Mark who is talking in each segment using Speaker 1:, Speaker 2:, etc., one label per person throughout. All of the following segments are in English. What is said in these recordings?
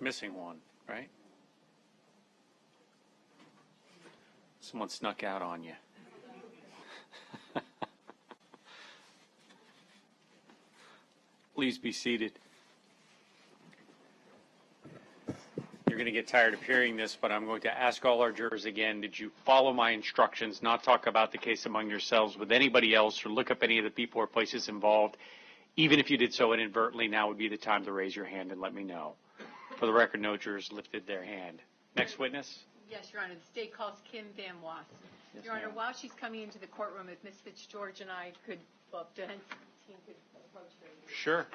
Speaker 1: Missing one, right? Someone snuck out on you. Please be seated. You're going to get tired of hearing this, but I'm going to ask all our jurors again, did you follow my instructions, not talk about the case among yourselves with anybody else or look up any of the people or places involved? Even if you did so inadvertently, now would be the time to raise your hand and let me know. For the record, no jurors lifted their hand. Next witness.
Speaker 2: Yes, Your Honor. The state calls Kim Van Waus.
Speaker 1: Yes,
Speaker 2: Your Honor, while she's coming into the courtroom, if Ms. Fitzgeorge and I could, well, the defense team could approach her.
Speaker 1: Sure.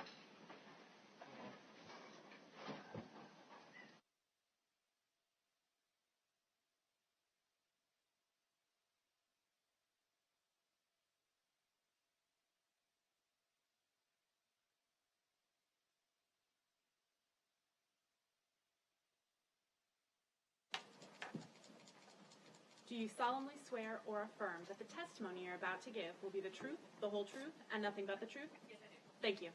Speaker 3: Do you solemnly swear or affirm that the testimony you're about to give will be the truth, the whole truth, and nothing but the truth? Yes, I do. Thank you.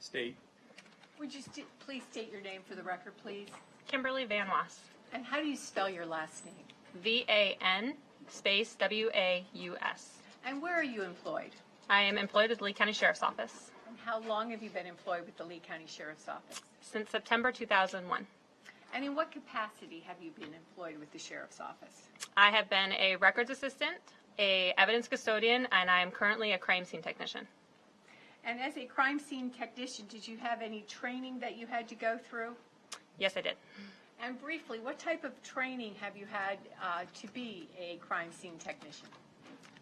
Speaker 1: State.
Speaker 2: Would you please state your name for the record, please?
Speaker 3: Kimberly Van Waus.
Speaker 2: And how do you spell your last name?
Speaker 3: V-A-N space W-A-U-S.
Speaker 2: And where are you employed?
Speaker 3: I am employed with the Lee County Sheriff's Office.
Speaker 2: And how long have you been employed with the Lee County Sheriff's Office?
Speaker 3: Since September 2001.
Speaker 2: And in what capacity have you been employed with the Sheriff's Office?
Speaker 3: I have been a records assistant, a evidence custodian, and I am currently a crime scene technician.
Speaker 2: And as a crime scene technician, did you have any training that you had to go through?
Speaker 3: Yes, I did.
Speaker 2: And briefly, what type of training have you had to be a crime scene technician?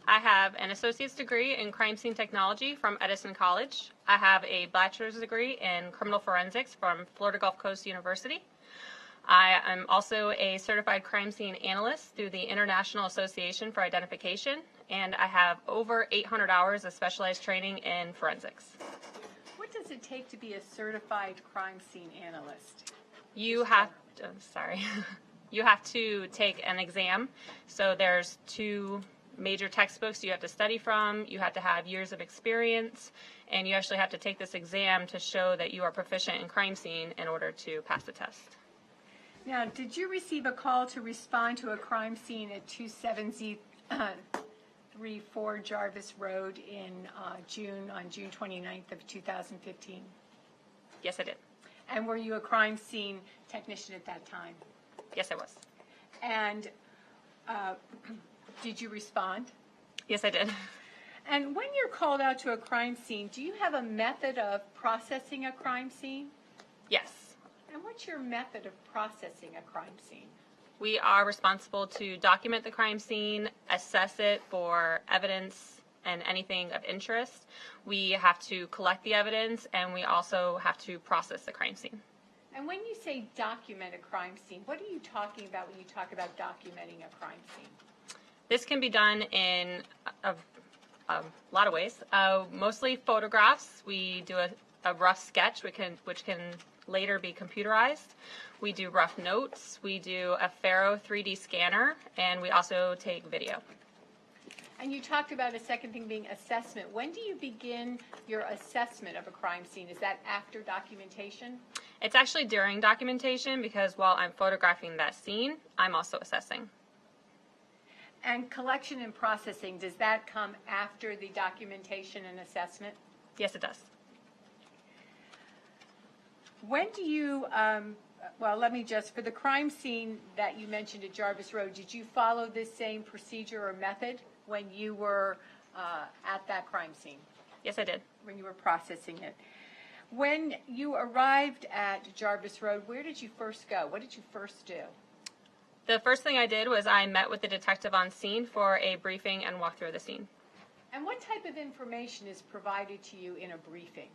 Speaker 3: I have an associate's degree in crime scene technology from Edison College. I have a bachelor's degree in criminal forensics from Florida Gulf Coast University. I am also a certified crime scene analyst through the International Association for Identification, and I have over 800 hours of specialized training in forensics.
Speaker 2: What does it take to be a certified crime scene analyst?
Speaker 3: You have to take an exam. So there's 2 major textbooks you have to study from. You have to have years of experience, and you actually have to take this exam to show that you are proficient in crime scene in order to pass the test.
Speaker 2: Now, did you receive a call to respond to a crime scene at 27Z34 Jarvis Road on June 29th of 2015?
Speaker 3: Yes, I did.
Speaker 2: And were you a crime scene technician at that time?
Speaker 3: Yes, I was.
Speaker 2: And did you respond?
Speaker 3: Yes, I did.
Speaker 2: And when you're called out to a crime scene, do you have a method of processing a crime scene?
Speaker 3: Yes.
Speaker 2: And what's your method of processing a crime scene?
Speaker 3: We are responsible to document the crime scene, assess it for evidence and anything of interest. We have to collect the evidence, and we also have to process the crime scene.
Speaker 2: And when you say document a crime scene, what are you talking about when you talk about documenting a crime scene?
Speaker 3: This can be done in a lot of ways. Mostly photographs. We do a rough sketch, which can later be computerized. We do rough notes. We do a Faro 3D scanner, and we also take video.
Speaker 2: And you talked about a second thing being assessment. When do you begin your assessment of a crime scene? Is that after documentation?
Speaker 3: It's actually during documentation, because while I'm photographing that scene, I'm also assessing.
Speaker 2: And collection and processing, does that come after the documentation and assessment?
Speaker 3: Yes, it does.
Speaker 2: When do you, for the crime scene that you mentioned at Jarvis Road, did you follow this same procedure or method when you were at that crime scene?
Speaker 3: Yes, I did.
Speaker 2: When you were processing it. When you arrived at Jarvis Road, where did you first go? What did you first do?
Speaker 3: The first thing I did was I met with the detective on scene for a briefing and walkthrough of the scene.
Speaker 2: And what type of information is provided to you in a briefing?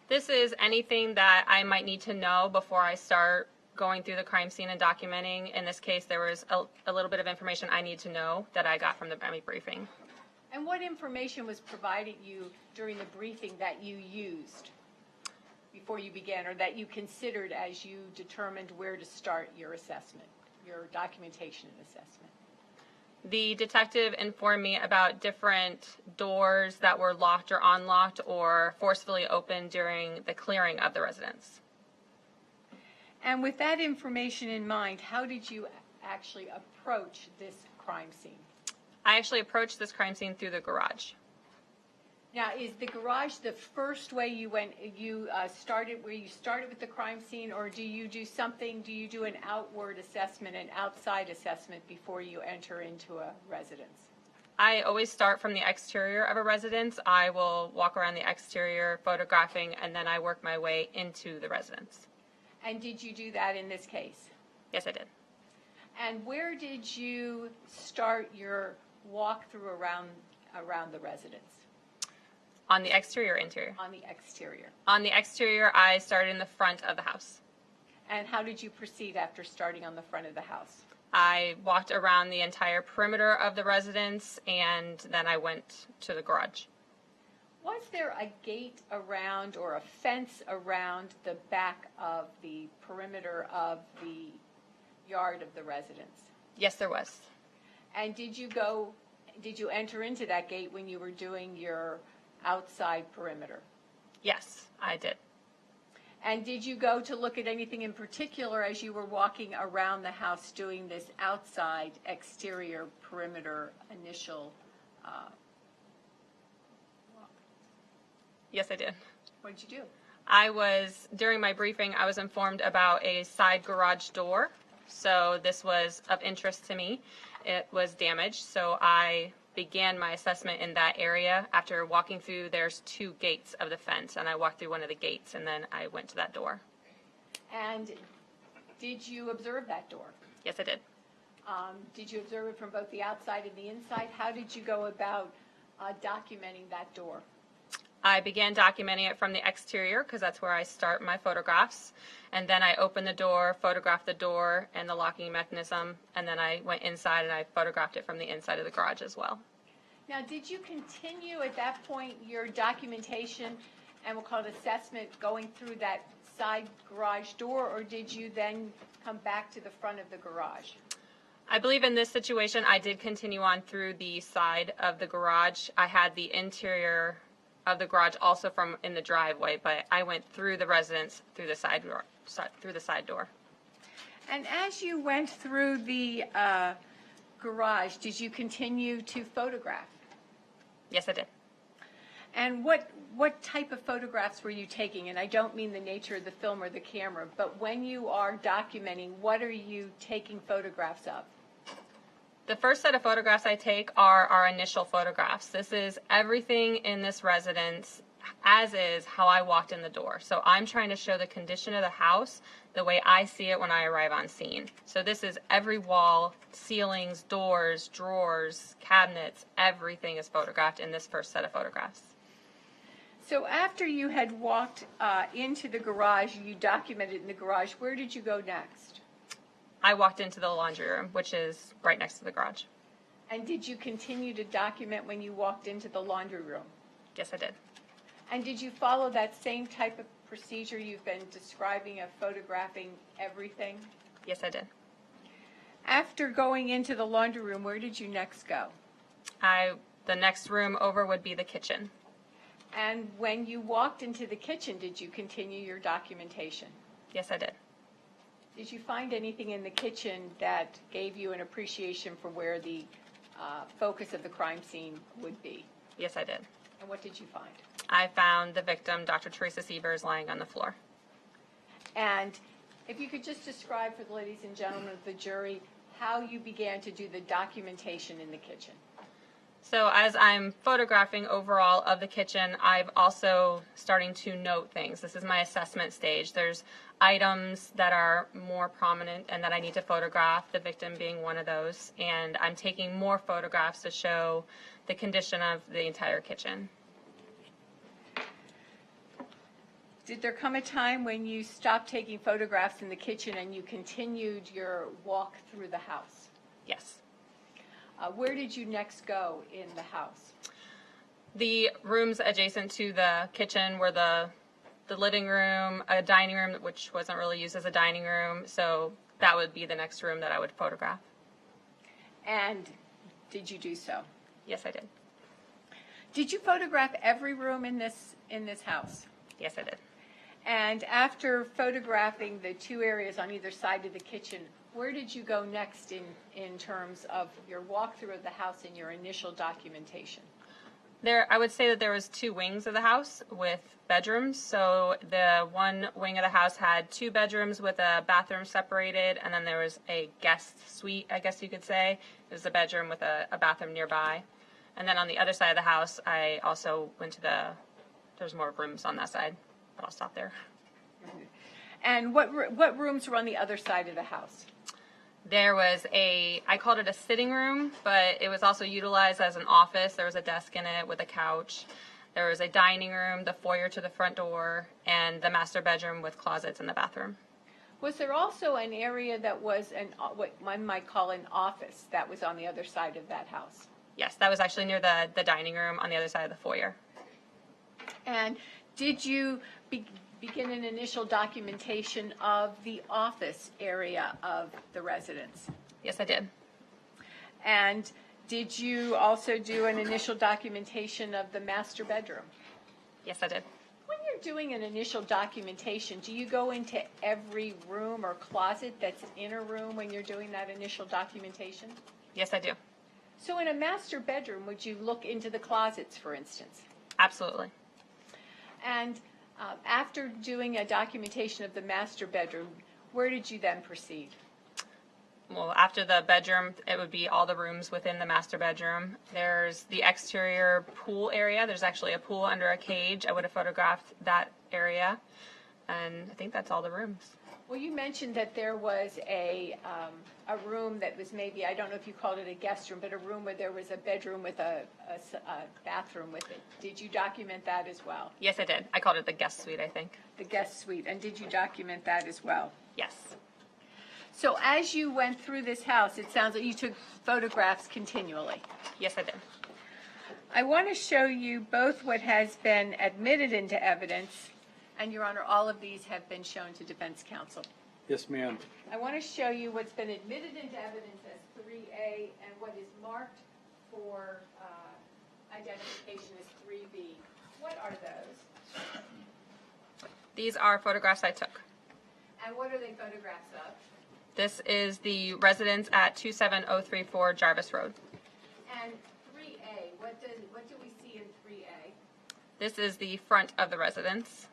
Speaker 3: This is anything that I might need to know before I start going through the crime scene and documenting. In this case, there was a little bit of information I need to know that I got from the briefing.
Speaker 2: And what information was provided you during the briefing that you used before you began, or that you considered as you determined where to start your assessment, your documentation and assessment?
Speaker 3: The detective informed me about different doors that were locked or unlocked or forcefully opened during the clearing of the residence.
Speaker 2: And with that information in mind, how did you actually approach this crime scene?
Speaker 3: I actually approached this crime scene through the garage.
Speaker 2: Now, is the garage the first way you went, started with the crime scene, or do you do an outward assessment, an outside assessment before you enter into a residence?
Speaker 3: I always start from the exterior of a residence. I will walk around the exterior photographing, and then I work my way into the residence.
Speaker 2: And did you do that in this case?
Speaker 3: Yes, I did.
Speaker 2: And where did you start your walkthrough around the residence?
Speaker 3: On the exterior or interior?
Speaker 2: On the exterior.
Speaker 3: On the exterior, I started in the front of the house.
Speaker 2: And how did you proceed after starting on the front of the house?
Speaker 3: I walked around the entire perimeter of the residence, and then I went to the garage.
Speaker 2: Was there a gate around or a fence around the back of the perimeter of the yard of the residence?
Speaker 3: Yes, there was.
Speaker 2: And did you enter into that gate when you were doing your outside perimeter?
Speaker 3: Yes, I did.
Speaker 2: And did you go to look at anything in particular as you were walking around the house doing this outside exterior perimeter initial walk?
Speaker 3: Yes, I did.
Speaker 2: What did you do?
Speaker 3: During my briefing, I was informed about a side garage door. So this was of interest to me. It was damaged, so I began my assessment in that area. After walking through, there's 2 gates of the fence, and I walked through one of the gates, and then I went to that door.
Speaker 2: And did you observe that door?
Speaker 3: Yes, I did.
Speaker 2: Did you observe it from both the outside and the inside? How did you go about documenting that door?
Speaker 3: I began documenting it from the exterior because that's where I start my photographs. And then I opened the door, photographed the door and the locking mechanism, and then I went inside and I photographed it from the inside of the garage as well.
Speaker 2: Now, did you continue at that point your documentation and we'll call it assessment going through that side garage door, or did you then come back to the front of the garage?
Speaker 3: I believe in this situation I did continue on through the side of the garage. I had the interior of the garage also from in the driveway, but I went through the residence through the side door.
Speaker 2: And as you went through the garage, did you continue to photograph?
Speaker 3: Yes, I did.
Speaker 2: And what type of photographs were you taking? And I don't mean the nature of the film or the camera, but when you are documenting, what are you taking photographs of?
Speaker 3: The first set of photographs I take are our initial photographs. This is everything in this residence as is how I walked in the door. So I'm trying to show the condition of the house the way I see it when I arrive on scene. So this is every wall, ceilings, doors, drawers, cabinets, everything is photographed in this first set of photographs.
Speaker 2: So after you had walked into the garage, you documented in the garage, where did you go next?
Speaker 3: I walked into the laundry room, which is right next to the garage.
Speaker 2: And did you continue to document when you walked into the laundry room?
Speaker 3: Yes, I did.
Speaker 2: And did you follow that same type of procedure you've been describing of photographing everything?
Speaker 3: Yes, I did.
Speaker 2: After going into the laundry room, where did you next go?
Speaker 3: The next room over would be the kitchen.
Speaker 2: And when you walked into the kitchen, did you continue your documentation?
Speaker 3: Yes, I did.
Speaker 2: Did you find anything in the kitchen that gave you an appreciation for where the focus of the crime scene would be?
Speaker 3: Yes, I did.
Speaker 2: And what did you find?
Speaker 3: I found the victim, Dr. Teresa Sievers, lying on the floor.
Speaker 2: And if you could just describe for the ladies and gentlemen of the jury how you began to do the documentation in the kitchen.
Speaker 3: So as I'm photographing overall of the kitchen, I'm also starting to note things. This is my assessment stage. There's items that are more prominent and that I need to photograph, the victim being one of those. And I'm taking more photographs to show the condition of the entire kitchen.
Speaker 2: did there come a time when you stopped taking photographs in the kitchen and you continued your walk through the house?
Speaker 3: Yes.
Speaker 2: Where did you next go in the house?
Speaker 3: The rooms adjacent to the kitchen were the living room, a dining room, which wasn't really used as a dining room, so that would be the next room that I would photograph.
Speaker 2: And did you do so?
Speaker 3: Yes, I did.
Speaker 2: Did you photograph every room in this house?
Speaker 3: Yes, I did.
Speaker 2: And after photographing the two areas on either side of the kitchen, where did you go next in terms of your walkthrough of the house and your initial documentation?
Speaker 3: I would say that there was two wings of the house with bedrooms. So the one wing of the house had two bedrooms with a bathroom separated, and then there was a guest suite, I guess you could say. It was a bedroom with a bathroom nearby. And then on the other side of the house, I also went to there's more rooms on that side, but I'll stop there.
Speaker 2: And what rooms were on the other side of the house?
Speaker 3: There was I called it a sitting room, but it was also utilized as an office. There was a desk in it with a couch. There was a dining room, the foyer to the front door, and the master bedroom with closets in the bathroom.
Speaker 2: Was there also an area that was what one might call an office that was on the other side of that house?
Speaker 3: Yes, that was actually near the dining room on the other side of the foyer.
Speaker 2: And did you begin an initial documentation of the office area of the residence?
Speaker 3: Yes, I did.
Speaker 2: And did you also do an initial documentation of the master bedroom?
Speaker 3: Yes, I did.
Speaker 2: When you're doing an initial documentation, do you go into every room or closet that's in a room when you're doing that initial documentation?
Speaker 3: Yes, I do.
Speaker 2: So in a master bedroom, would you look into the closets, for instance?
Speaker 3: Absolutely.
Speaker 2: And after doing a documentation of the master bedroom, where did you then proceed?
Speaker 3: Well, after the bedroom, it would be all the rooms within the master bedroom. There's the exterior pool area. There's actually a pool under a cage. I would have photographed that area. And I think that's all the rooms.
Speaker 2: Well, you mentioned that there was a room that was maybe, I don't know if you called it a guest room, but a room where there was a bedroom with a bathroom with it. Did you document that as well?
Speaker 3: Yes, I did. I called it the guest suite, I think.
Speaker 2: The guest suite. And did you document that as well?
Speaker 3: Yes.
Speaker 2: So as you went through this house, it sounds like you took photographs continually.
Speaker 3: Yes, I did.
Speaker 2: I want to show you both what has been admitted into evidence, and, Your Honor, all of these have been shown to defense counsel.
Speaker 4: Yes, ma'am.
Speaker 2: I want to show you what's been admitted into evidence as 3A and what is marked for identification as 3B. What are those?
Speaker 3: These are photographs I took.
Speaker 2: And what are they photographs of?
Speaker 3: This is the residence at 27034 Jarvis Road.
Speaker 2: And 3A, what do we see in 3A?
Speaker 3: This is the front of the residence.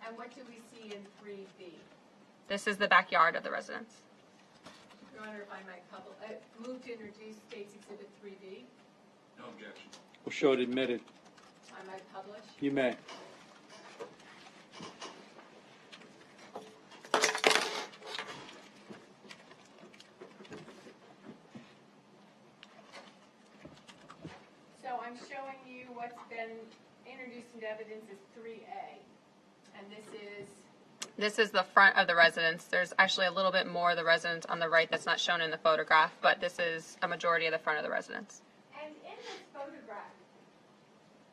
Speaker 2: And what do we see in 3B?
Speaker 3: This is the backyard of the residence.
Speaker 2: Your Honor, if I might move to introduce State's Exhibit 3B.
Speaker 5: No objection.
Speaker 4: We'll show it admitted.
Speaker 2: I might publish.
Speaker 4: You may.
Speaker 2: So I'm showing you what's been introduced into evidence as 3A. And
Speaker 3: This is the front of the residence. There's actually a little bit more of the residence on the right that's not shown in the photograph, but this is a majority of the front of the residence.
Speaker 2: And in this photograph,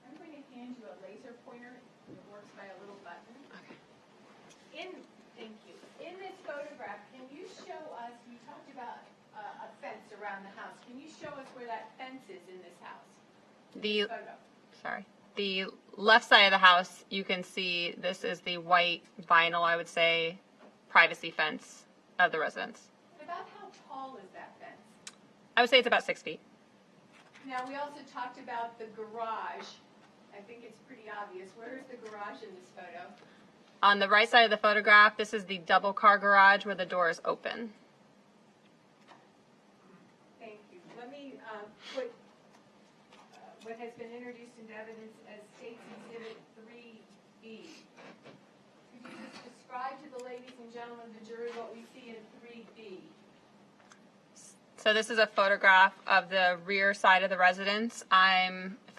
Speaker 2: I'm going to hand you a laser pointer. It works by a little button.
Speaker 3: Okay.
Speaker 2: Thank you. In this photograph, can you show us, you talked about a fence around the house. Can you show us where that fence is in this house?
Speaker 3: The left side of the house, you can see this is the white vinyl, I would say, privacy fence of the residence.
Speaker 2: About how tall is that fence?
Speaker 3: I would say it's about 6 feet.
Speaker 2: Now, we also talked about the garage. I think it's pretty obvious. Where is the garage in this photo?
Speaker 3: On the right side of the photograph, this is the double car garage where the door is open.
Speaker 2: Thank you. Let me put what has been introduced into evidence as State's Exhibit 3B. Could you just describe to the ladies and gentlemen of the jury what we see in 3B? So
Speaker 3: this is a photograph of the rear side of the residence.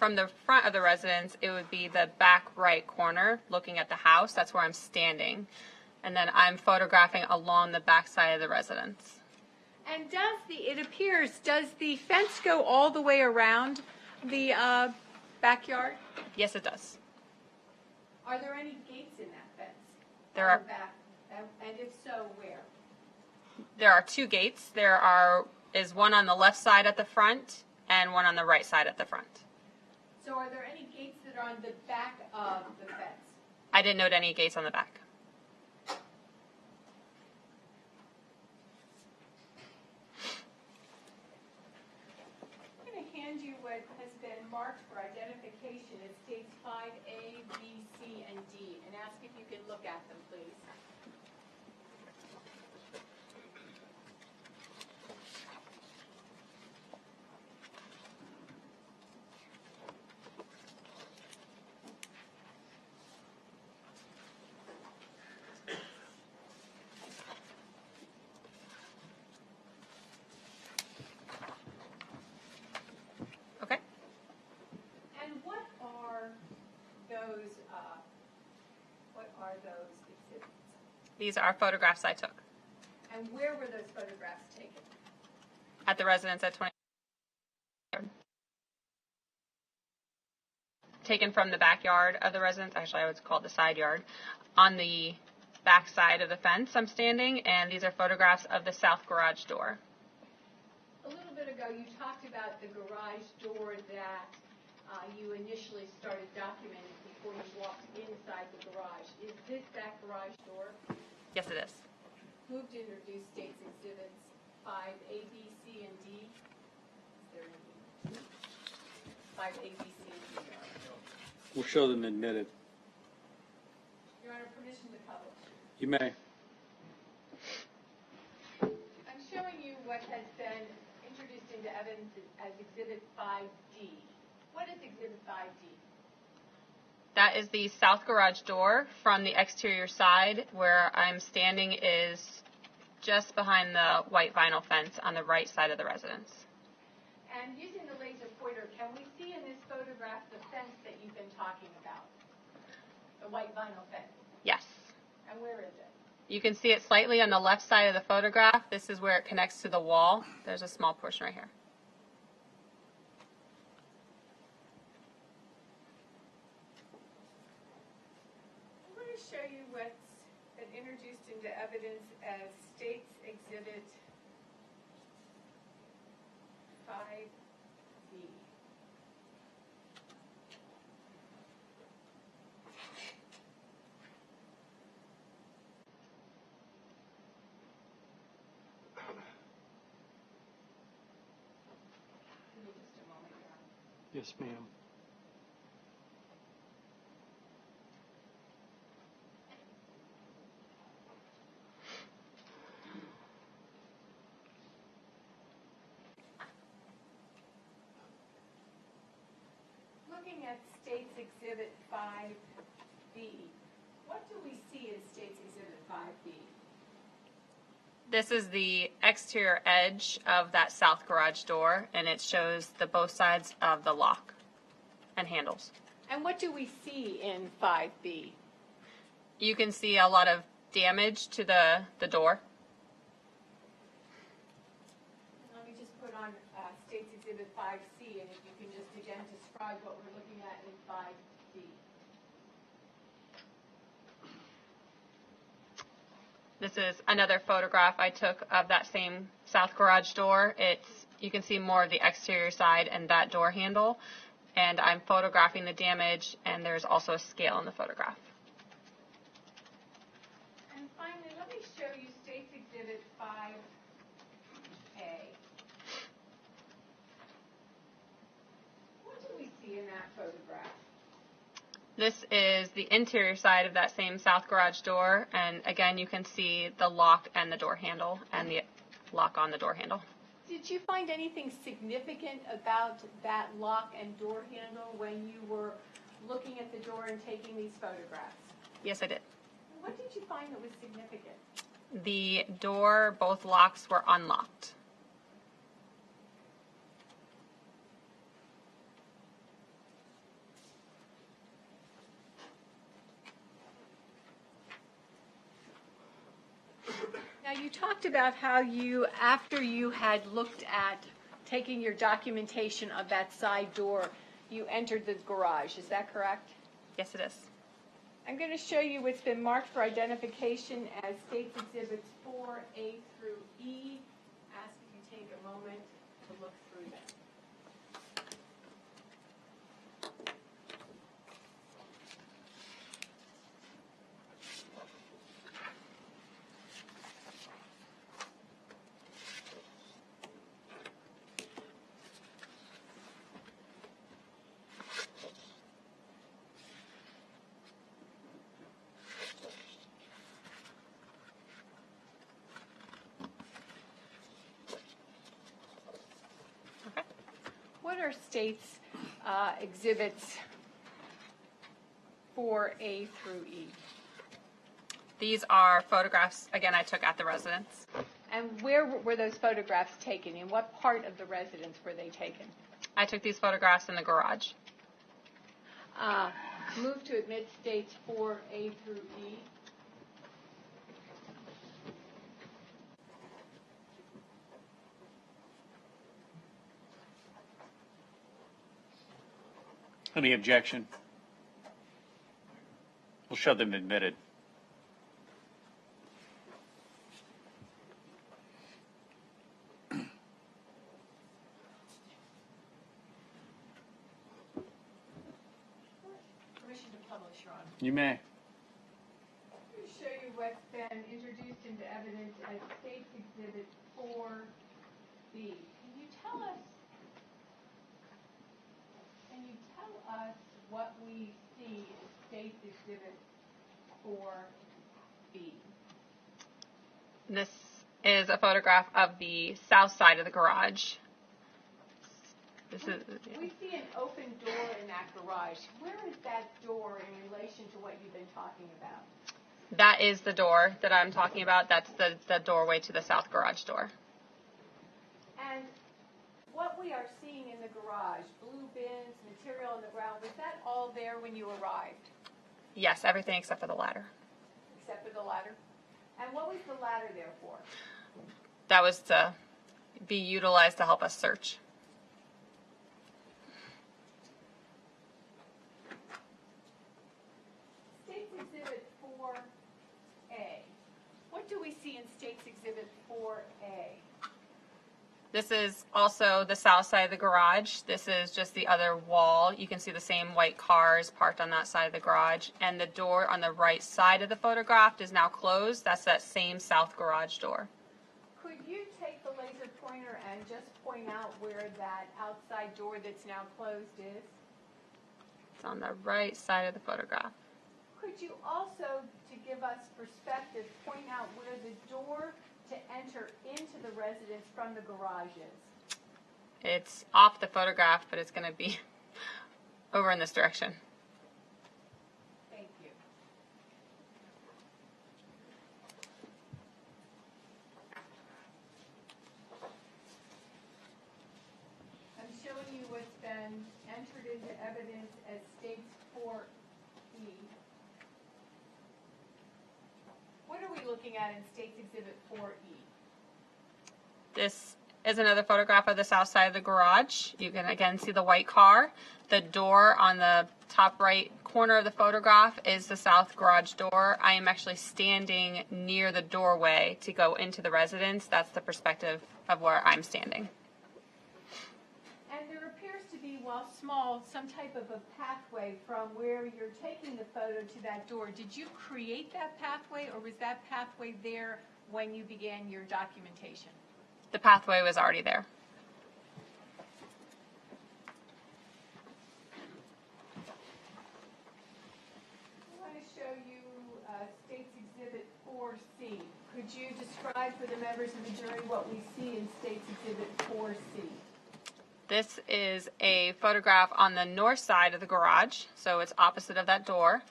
Speaker 3: from the front of the residence, it would be the back right corner looking at the house. That's where I'm standing. And then I'm photographing along the back side of the residence.
Speaker 2: And it appears, does the fence go all the way around the backyard?
Speaker 3: Yes, it does.
Speaker 2: Are there any gates in that fence?
Speaker 3: There
Speaker 2: On
Speaker 3: are.
Speaker 2: the back? And if so, where?
Speaker 3: There are two gates. Is one on the left side at the front and one on the right side at the front.
Speaker 2: So are there any gates that are on the back of the fence?
Speaker 3: I didn't note any gates on the back.
Speaker 2: I'm going to hand you what has been marked for identification. It states 5A, B, C, and D, and ask if you can look at them, please.
Speaker 3: Okay.
Speaker 2: And what are those exhibits?
Speaker 3: These are photographs I took
Speaker 2: And where were those photographs taken?
Speaker 3: at the residence at 20. Taken from the backyard of the residence. Actually, I would call it the side yard. On the back side of the fence I'm standing, and these are photographs of the south garage door.
Speaker 2: A little bit ago, you talked about the garage door that you initially started documenting before you walked inside the garage. Is this that garage door?
Speaker 3: Yes, it is.
Speaker 2: Move to introduce states exhibits 5A, B, C, and D. Is there any? 5A, B, C, and D.
Speaker 4: We'll show them admitted.
Speaker 2: Your Honor, permission to publish.
Speaker 4: You may.
Speaker 2: I'm showing you what has been introduced into evidence as Exhibit 5D. What is Exhibit 5D?
Speaker 3: That is the south garage door from the exterior side. Where I'm standing is just behind the white vinyl fence on the right side of the residence.
Speaker 2: And using the laser pointer, can we see in this photograph the fence that you've been talking about? The white vinyl fence.
Speaker 3: Yes.
Speaker 2: And where is it?
Speaker 3: You can see it slightly on the left side of the photograph. This is where it connects to the wall. There's a small portion right here.
Speaker 2: I'm going to show you what's been introduced into evidence as States Exhibit 5B. Give me just a moment here.
Speaker 4: Yes, ma'am.
Speaker 2: Looking at States Exhibit 5B, what do we see in States Exhibit 5B?
Speaker 3: This is the exterior edge of that south garage door, and it shows the both sides of the lock and handles.
Speaker 2: And what do we see in 5B?
Speaker 3: You can see a lot of damage to the door.
Speaker 2: Let me just put on States Exhibit 5C, and if you can just again describe what we're looking at in 5D.
Speaker 3: This is another photograph I took of that same south garage door. You can see more of the exterior side and that door handle, and I'm photographing the damage, and there's also a scale in the photograph.
Speaker 2: And finally, let me show you States Exhibit 5A. What do we see in that photograph?
Speaker 3: This is the interior side of that same south garage door, and again, you can see the lock and the door handle and the lock on the door handle.
Speaker 2: Did you find anything significant about that lock and door handle when you were looking at the door and taking these photographs?
Speaker 3: Yes, I did.
Speaker 2: What did you find that was significant?
Speaker 3: The door, both locks were unlocked.
Speaker 2: You talked about how you, after you had looked at taking your documentation of that side door, you entered the garage. Is that correct?
Speaker 3: Yes, it is.
Speaker 2: I'm going to show you what's been marked for identification as States Exhibits 4A through E. Ask if you take a moment to look through them. What are States Exhibits 4A through E?
Speaker 3: These are photographs, again, I took at the residence.
Speaker 2: And where were those photographs taken? In what part of the residence were they taken?
Speaker 3: I took these photographs in the garage.
Speaker 2: Move to admit States 4A through E.
Speaker 1: Any objection? We'll show them admitted.
Speaker 2: Permission to publish, Your Honor.
Speaker 1: You may.
Speaker 2: I'm going to show you what's been introduced into evidence as States Exhibit 4B. Can you tell us what we see in States Exhibit 4B?
Speaker 3: This is a photograph of the south side of the garage.
Speaker 2: We see an open door in that garage. Where is that door in relation to what you've been talking about?
Speaker 3: That is the door that I'm talking about. That's the doorway to the south garage door.
Speaker 2: And what we are seeing in the garage, blue bins, material on the ground, was that all there when you arrived?
Speaker 3: Yes, everything except for the ladder.
Speaker 2: Except for the ladder? And what was the ladder there for?
Speaker 3: That was to be utilized to help us search.
Speaker 2: States Exhibit 4A. What do we see in States Exhibit 4A?
Speaker 3: This is also the south side of the garage. This is just the other wall. You can see the same white cars parked on that side of the garage. And the door on the right side of the photograph is now closed. That's that same south garage door.
Speaker 2: Could you take the laser pointer and just point out where that outside door that's now closed is?
Speaker 3: It's on the right side of the photograph.
Speaker 2: Could you also, to give us perspective, point out where the door to enter into the residence from the garage is?
Speaker 3: It's off the photograph, but it's going to be over in this direction.
Speaker 2: Thank you. I'm showing you what's been entered into evidence as States 4E. What are we looking at in States Exhibit 4E?
Speaker 3: This is another photograph of the south side of the garage. You can again see the white car. The door on the top right corner of the photograph is the south garage door. I am actually standing near the doorway to go into the residence. That's the perspective of where I'm standing.
Speaker 2: And there appears to be, while small, some type of a pathway from where you're taking the photo to that door. Did you create that pathway, or was that pathway there when you began your documentation?
Speaker 3: The pathway was already there.
Speaker 2: I want to show you States Exhibit 4C. Could you describe for the members of the jury what we see in States Exhibit 4C?
Speaker 3: This is a photograph on the north side of the garage, so it's opposite of that door.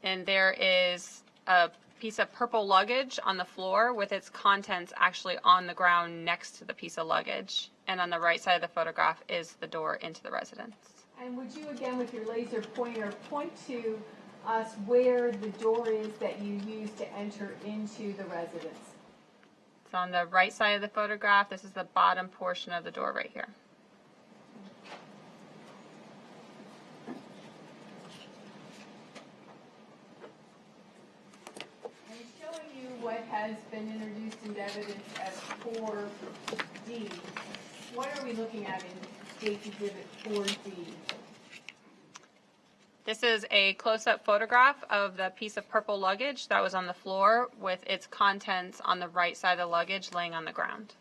Speaker 3: And there is a piece of purple luggage on the floor with its contents actually on the ground next to the piece of luggage. And on the right side of the photograph is the door into the residence.
Speaker 2: And would you, again, with your laser pointer, point to us where the door is that you used to enter into the residence?
Speaker 3: It's on the right side of the photograph. This is the bottom portion of the door right here.
Speaker 2: I'm showing you what has been introduced into evidence as 4D. What are we looking at in State's Exhibit 4D?
Speaker 3: This is a close-up photograph of the piece of purple luggage that was on the floor with its contents on the right side of the luggage laying on the ground.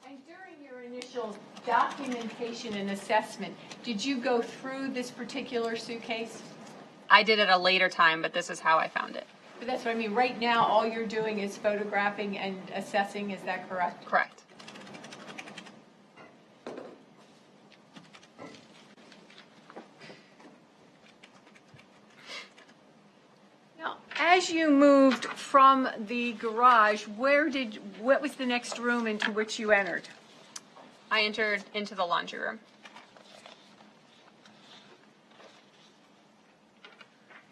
Speaker 2: And during your initial documentation and assessment, did you go through this particular suitcase?
Speaker 3: I did it a later time, but this is how I found it.
Speaker 2: But that's what I mean. Right now, all you're doing is photographing and assessing. Is that correct?
Speaker 3: Correct.
Speaker 2: Now, as you moved from the garage, what was the next room into which you entered?
Speaker 3: I entered into the laundry room.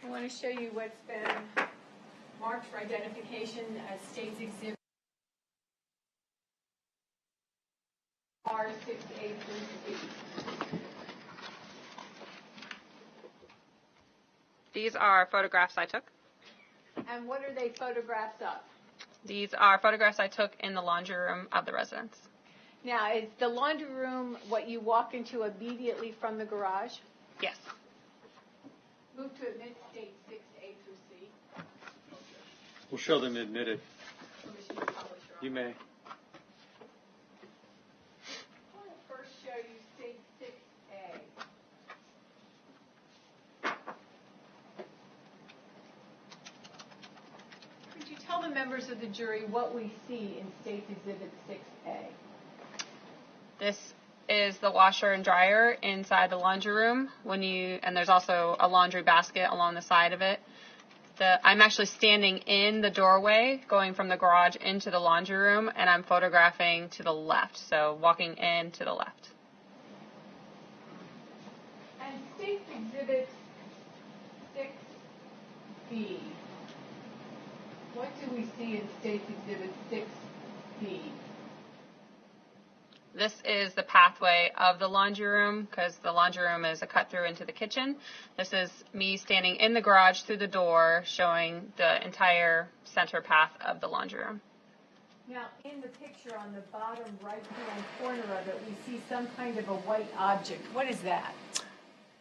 Speaker 2: I want to show you what's been marked for identification as State's Exhibit R6A through C.
Speaker 3: These are photographs I took.
Speaker 2: And what are they photographs of?
Speaker 3: These are photographs I took in the laundry room of the residence.
Speaker 2: Now, is the laundry room what you walk into immediately from the garage?
Speaker 3: Yes.
Speaker 2: Move to admit State 6A through C.
Speaker 4: We'll show them admitted.
Speaker 2: Permission to publish, Your
Speaker 4: You
Speaker 2: Honor.
Speaker 4: may.
Speaker 2: I want to first show you State 6A. Could you tell the members of the jury what we see in State's Exhibit 6A?
Speaker 3: This is the washer and dryer inside the laundry room. And there's also a laundry basket along the side of it. I'm actually standing in the doorway going from the garage into the laundry room, and I'm photographing to the left, so walking in to the left.
Speaker 2: And State's Exhibit 6B. What do we see in State's Exhibit 6B?
Speaker 3: This is the pathway of the laundry room because the laundry room is a cut through into the kitchen. This is me standing in the garage through the door showing the entire center path of the laundry room.
Speaker 2: Now, in the picture on the bottom right-hand corner of it, we see some kind of a white object. What is that?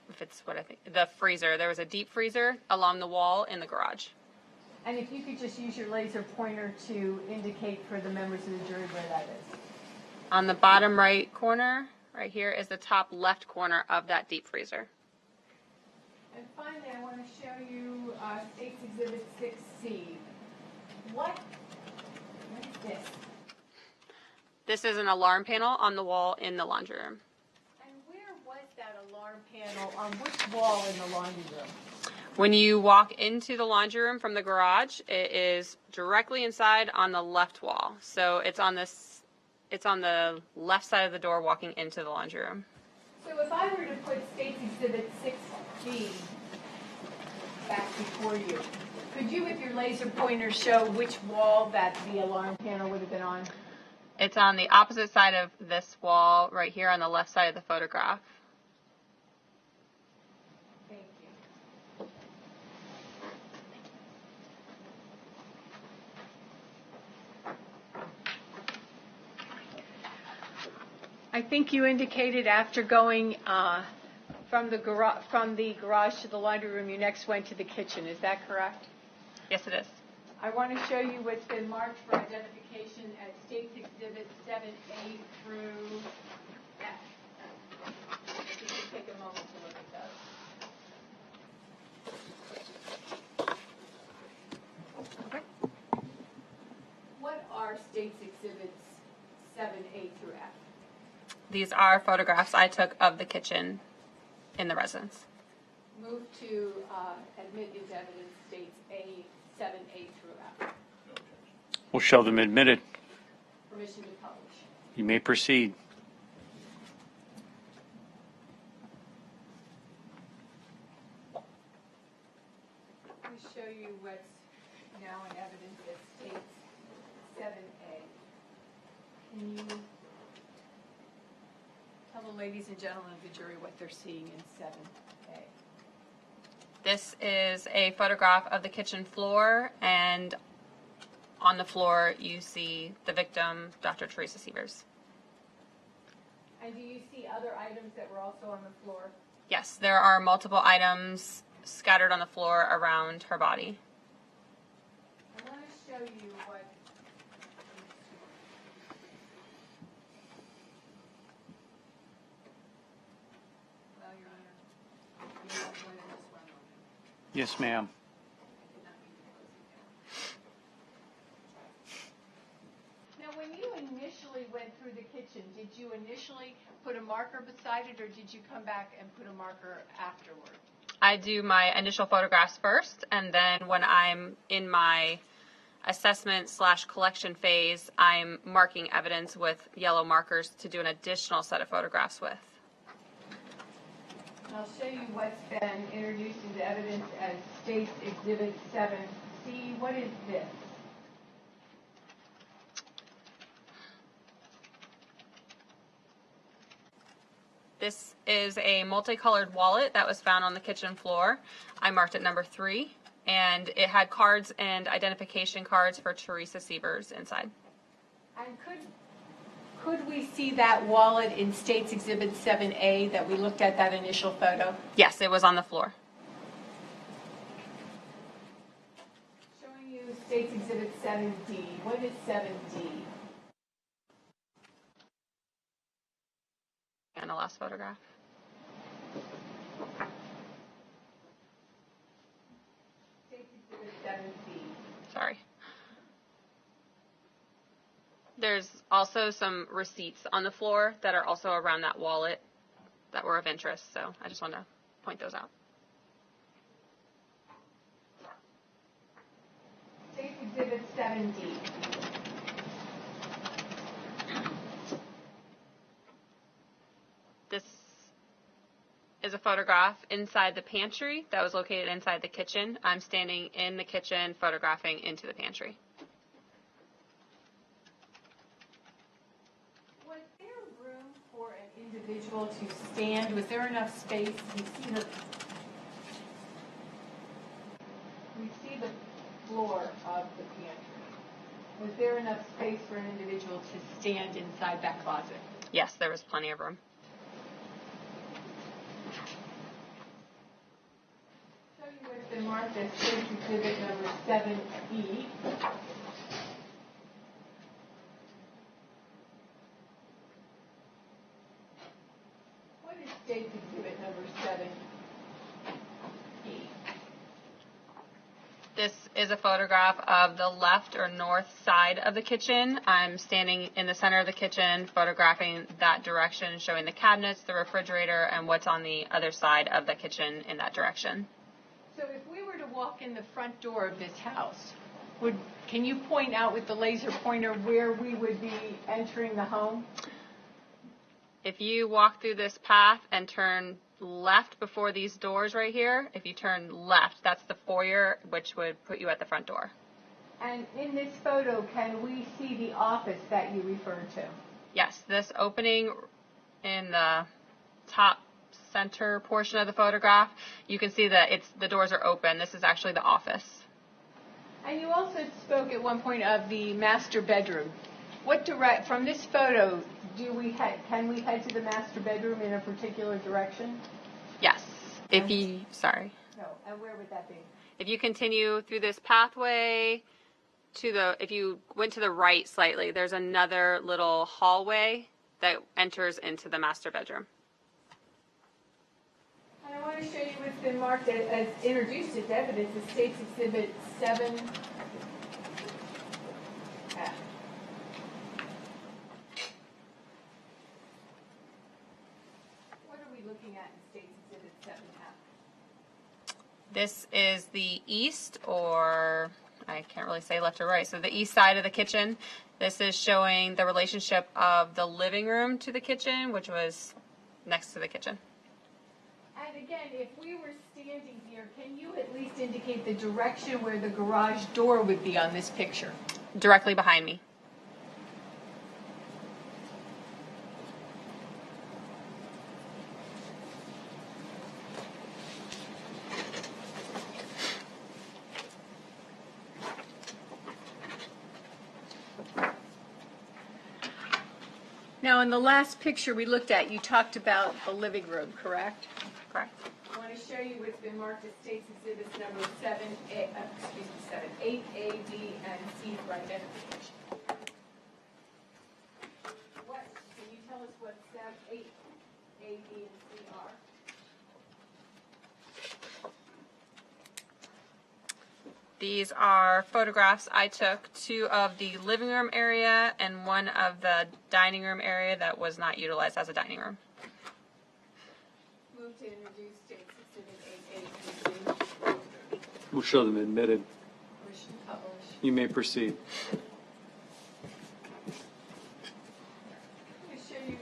Speaker 3: If it's what I think, the freezer. There was a deep freezer along the wall in the garage.
Speaker 2: And if you could just use your laser pointer to indicate for the members of the jury where that is.
Speaker 3: On the bottom right corner, right here, is the top left corner of that deep freezer.
Speaker 2: And finally, I want to show you State's Exhibit 6C. What is this?
Speaker 3: This is an alarm panel on the wall in the laundry room.
Speaker 2: And where was that alarm panel on which wall in the laundry room?
Speaker 3: When you walk into the laundry room from the garage, it is directly inside on the left wall. So it's on the left side of the door walking into the laundry room.
Speaker 2: So if I were to put State's Exhibit 6B back before you, could you with your laser pointer show which wall that the alarm panel would have been on?
Speaker 3: It's on the opposite side of this wall right here on the left side of the photograph.
Speaker 2: Thank you. I think you indicated after going from the garage to the laundry room, you next went to the kitchen. Is that correct?
Speaker 3: Yes, it is.
Speaker 2: I want to show you what's been marked for identification as State's Exhibit 7A through F. If you could take a moment to look at those.
Speaker 3: Okay.
Speaker 2: What are State's Exhibits 7A through F?
Speaker 3: These are photographs I took of the kitchen in the residence.
Speaker 2: Move to admit into evidence States 7A through F.
Speaker 1: We'll show them admitted.
Speaker 2: Permission to publish.
Speaker 1: You may proceed.
Speaker 2: Let me show you what's now in evidence as States ladies and gentlemen of the jury what they're seeing in 7A.
Speaker 3: This is a photograph of the kitchen floor, and on the floor you see the victim, Dr. Teresa Sievers.
Speaker 2: And do you see other items that were also on the floor?
Speaker 3: Yes, there are multiple items scattered on the floor around her body.
Speaker 2: I want to show you what. Well, Your Honor, you want to go into this one moment.
Speaker 1: Yes, ma'am.
Speaker 2: Now, when you initially went through the kitchen, did you initially put a marker beside it, or did you come back and put a marker afterward?
Speaker 3: I do my initial photographs first, and then when I'm in my assessment/collection phase, I'm marking evidence with yellow markers to do an additional set of photographs with.
Speaker 2: I'll show you what's been introduced into evidence as State's Exhibit 7C. What is this?
Speaker 3: This is a multicolored wallet that was found on the kitchen floor. I marked it number 3, and it had cards and identification cards for Teresa Sievers inside.
Speaker 2: And could we see that wallet in State's Exhibit 7A that we looked at that initial photo?
Speaker 3: Yes, it was on the floor.
Speaker 2: Showing you State's Exhibit 7D. What is 7D?
Speaker 3: And the last photograph.
Speaker 2: State's Exhibit 7D.
Speaker 3: Sorry. There's also some receipts on the floor that are also around that wallet that were of interest, so I just want to point those out.
Speaker 2: State's Exhibit 7D.
Speaker 3: This is a photograph inside the pantry that was located inside the kitchen. I'm standing in the kitchen photographing into the pantry.
Speaker 2: Was there room for an individual to stand? Was there enough space? We see the floor of the pantry. Was there enough space for an individual to stand inside that closet?
Speaker 3: Yes, there was plenty of room.
Speaker 2: Show you what's been marked as State's Exhibit number 7E. What is State's Exhibit number 7E?
Speaker 3: This is a photograph of the left or north side of the kitchen. I'm standing in the center of the kitchen photographing that direction, showing the cabinets, the refrigerator, and what's on the other side of the kitchen in that direction.
Speaker 2: So if we were to walk in the front door of this house, can you point out with the laser pointer where we would be entering the home?
Speaker 3: If you walk through this path and turn left before these doors right here, if you turn left, that's the foyer, which would put you at the front door.
Speaker 2: And in this photo, can we see the office that you referred to?
Speaker 3: Yes, this opening in the top center portion of the photograph, you can see that the doors are open. This is actually the office.
Speaker 2: And you also spoke at one point of the master bedroom. From this photo, can we head to the master bedroom in a particular direction?
Speaker 3: Yes. Sorry.
Speaker 2: No, and where would that be?
Speaker 3: If you continue through this pathway if you went to the right slightly, there's another little hallway that enters into the master bedroom.
Speaker 2: And I want to show you what's been marked as introduced as evidence as State's Exhibit 7F. What are we looking at in State's Exhibit 7F?
Speaker 3: This is the east, or I can't really say left or right, so the east side of the kitchen. This is showing the relationship of the living room to the kitchen, which was next to the kitchen.
Speaker 2: And again, if we were standing here, can you at least indicate the direction where the garage door would be on this picture?
Speaker 3: Directly behind me.
Speaker 2: Now, in the last picture we looked at, you talked about the living room, correct?
Speaker 3: Correct.
Speaker 2: I want to show you what's been marked as State's Exhibits number 8, A, B, and C for identification. Can you tell us what 8, A, B, and C are?
Speaker 3: These are photographs I took, 2 of the living room area and 1 of the dining room area that was not utilized as a dining room.
Speaker 2: Move to introduce State's Exhibit 8A through C.
Speaker 4: We'll show them admitted.
Speaker 2: Wish to publish.
Speaker 4: You may proceed.
Speaker 2: I'm going to show you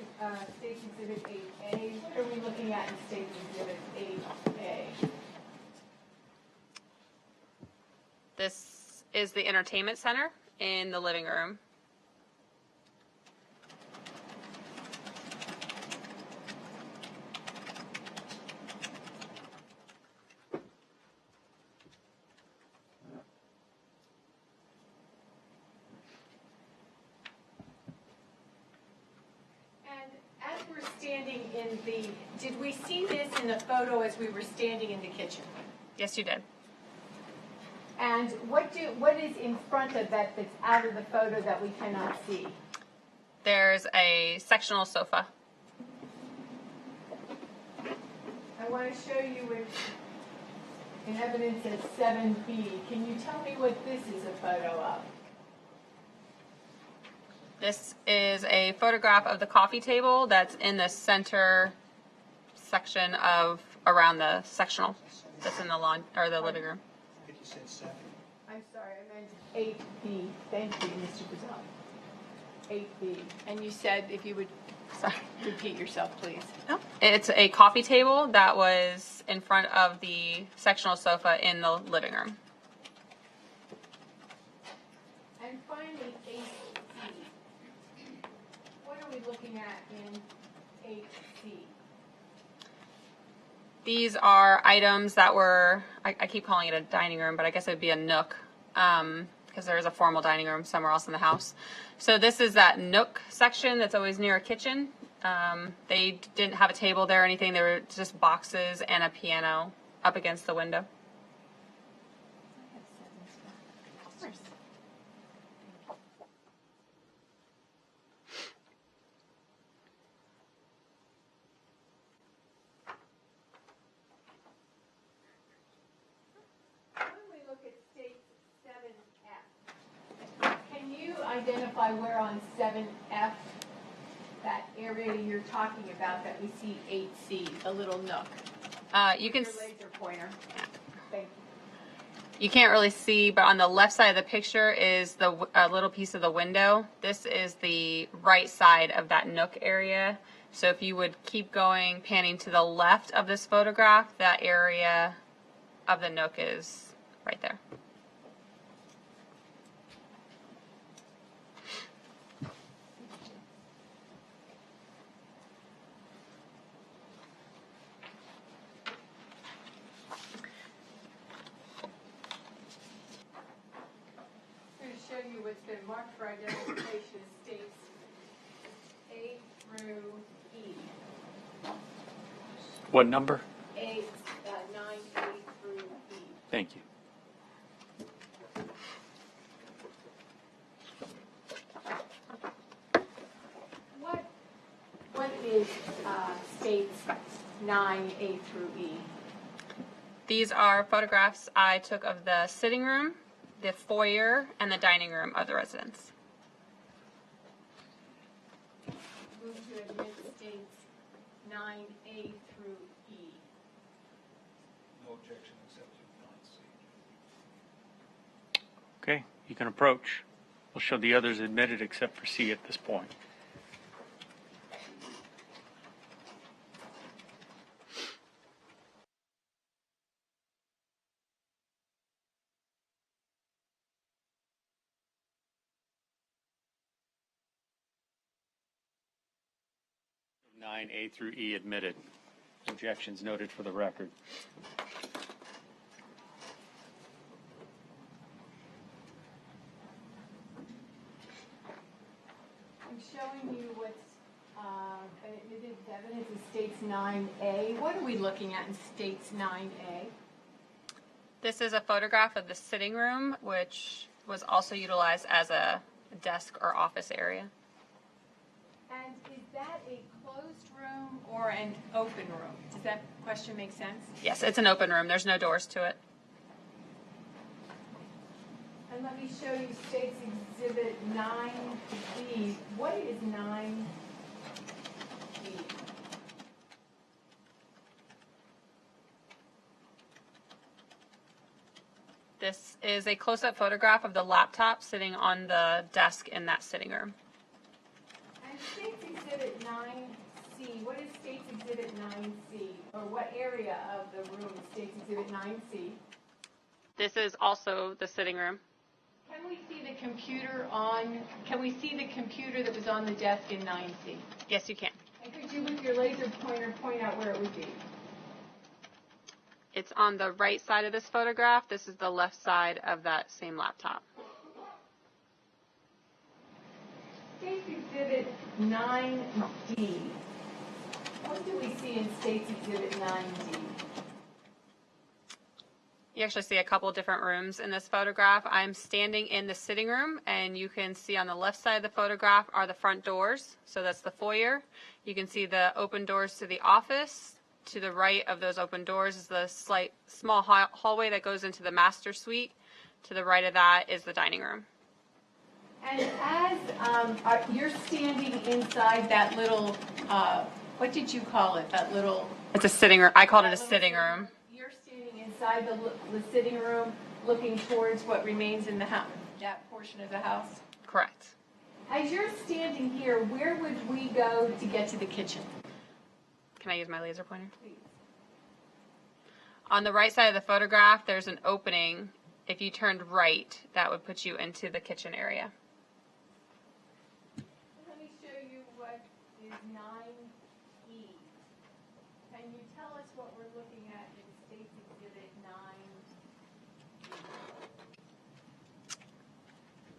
Speaker 2: State's Exhibit 8A. What are we looking at in State's Exhibit 8A?
Speaker 3: This is the entertainment center in the living room.
Speaker 2: And as we're standing in the, did we see this in the photo as we were standing in the kitchen?
Speaker 3: Yes, you did.
Speaker 2: And what is in front of that that's out of the photo that we cannot see?
Speaker 3: There's a sectional sofa.
Speaker 2: I want to show you in evidence at 7B. Can you tell me what this is a photo of?
Speaker 3: This is a photograph of the coffee table that's in the center section of around the sectional that's in the lawn or the living room.
Speaker 5: I think you said 7.
Speaker 2: I'm sorry, I meant 8B. Thank you, Mr. Gazal. 8B. And you said if you would repeat yourself, please.
Speaker 3: It's a coffee table that was in front of the sectional sofa in the living room.
Speaker 2: And finally, 8C. What are we looking at in 8C?
Speaker 3: These are items that were, I keep calling it a dining room, but I guess it would be a nook, because there is a formal dining room somewhere else in the house. So this is that nook section that's always near a kitchen. They didn't have a table there or anything. There were just boxes and a piano up against the window.
Speaker 2: Can you identify where on 7F, that area you're talking about that we see 8C, the little nook?
Speaker 3: You can.
Speaker 2: Your laser pointer. Thank you.
Speaker 3: You can't really see, but on the left side of the picture is a little piece of the window. This is the right side of that nook area. So if you would keep going, panning to the left of this photograph, that area of the nook is right there.
Speaker 2: Show you what's been marked for identification as states A through E.
Speaker 1: What number?
Speaker 2: 9A through E.
Speaker 1: Thank you.
Speaker 2: What is states 9A through E?
Speaker 3: These are photographs I took of the sitting room, the foyer, and the dining room of the residence.
Speaker 2: Move to admit states 9A through E.
Speaker 5: No objection except to 9C.
Speaker 1: Okay, you can approach. We'll show the others admitted except for C at this point. Nine A through E admitted. Objections noted for the record.
Speaker 2: I'm showing you what's admitted evidence in States 9A. What are we looking at in States 9A?
Speaker 3: This is a photograph of the sitting room, which was also utilized as a desk or office area.
Speaker 2: And is that a closed room or an open room? Does that question make sense?
Speaker 3: Yes, it's an open room. There's no doors to it.
Speaker 2: And let me show you States Exhibit 9B. What is 9B?
Speaker 3: This is a close-up photograph of the laptop sitting on the desk in that sitting room.
Speaker 2: And States Exhibit 9C, what is States Exhibit 9C? Or what area of the room is States Exhibit 9C?
Speaker 3: This is also the sitting room.
Speaker 2: Can we see the computer that was on the desk in 9C?
Speaker 3: Yes, you can.
Speaker 2: And could you, with your laser pointer, point out where it would be?
Speaker 3: It's on the right side of this photograph. This is the left side of that same laptop.
Speaker 2: States Exhibit 9D. What do we see in States Exhibit 9D?
Speaker 3: You actually see a couple different rooms in this photograph. I'm standing in the sitting room, and you can see on the left side of the photograph are the front doors. So that's the foyer. You can see the open doors to the office. To the right of those open doors is the small hallway that goes into the master suite. To the right of that is the dining room.
Speaker 2: And as you're standing inside that little, what did you call it? That little.
Speaker 3: It's a sitting room. I called it a sitting room.
Speaker 2: You're standing inside the sitting room, looking towards what remains in the house, that portion of the house.
Speaker 3: Correct.
Speaker 2: As you're standing here, where would we go to get to the kitchen?
Speaker 3: Can I use my laser pointer?
Speaker 2: Please.
Speaker 3: On the right side of the photograph, there's an opening. If you turned right, that would put you into the kitchen area.
Speaker 2: Let me show you what is 9E. Can you tell us what we're looking at in States Exhibit 9?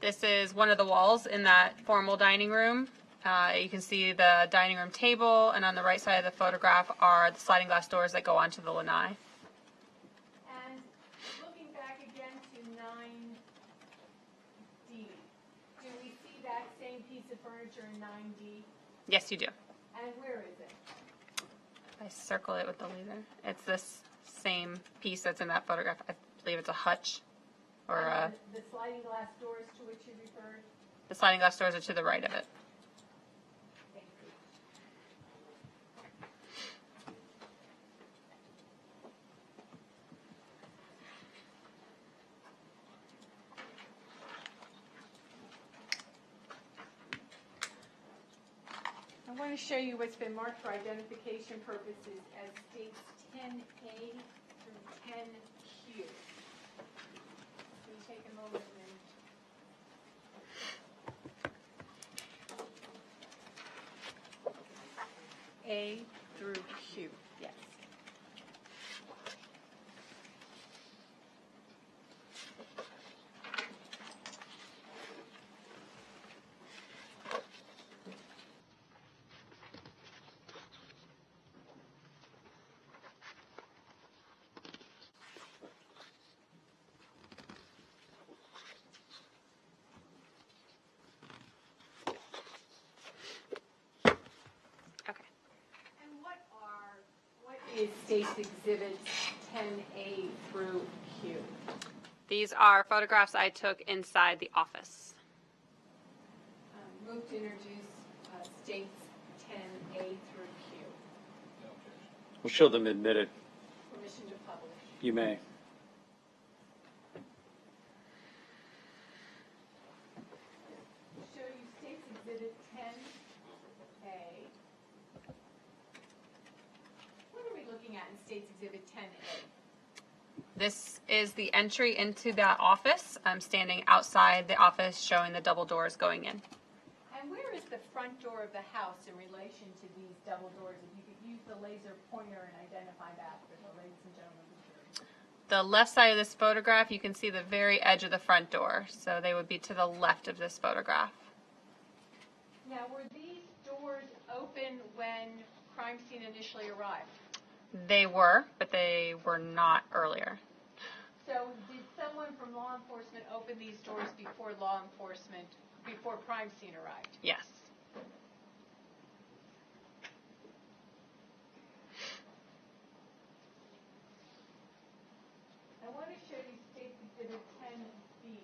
Speaker 3: This is one of the walls in that formal dining room. You can see the dining room table, and on the right side of the photograph are the sliding glass doors that go onto the lanai.
Speaker 2: And looking back again to 9D, do we see that same piece of furniture in 9D?
Speaker 3: Yes, you do.
Speaker 2: And where is it?
Speaker 3: I circle it with the laser. It's this same piece that's in that photograph. I believe it's a hutch, or
Speaker 2: The sliding glass doors to which you referred?
Speaker 3: the sliding glass doors are to the right of it.
Speaker 2: Thank you. I want to show you what's been marked for identification purposes as states 10A through 10Q. Can you take a moment and A through Q, yes.
Speaker 3: Okay.
Speaker 2: And what is States Exhibits 10A through Q?
Speaker 3: These are photographs I took inside the office.
Speaker 2: Move to introduce States 10A through Q.
Speaker 5: No objection.
Speaker 4: We'll show them admitted.
Speaker 2: Permission to publish.
Speaker 4: You may.
Speaker 2: Show you States Exhibit 10A. What are we looking at in States Exhibit 10A?
Speaker 3: This is the entry into that office. I'm standing outside the office showing the double doors going in.
Speaker 2: And where is the front door of the house in relation to these double doors? If you could use the laser pointer and identify that for the ladies and gentlemen of the jury.
Speaker 3: The left side of this photograph, you can see the very edge of the front door. So they would be to the left of this photograph.
Speaker 2: Now, were these doors doors open when crime scene initially arrived?
Speaker 3: They were, but they were not earlier.
Speaker 2: So did someone from law enforcement open these doors before crime scene arrived?
Speaker 3: Yes.
Speaker 2: I want to show you State Exhibit 10B.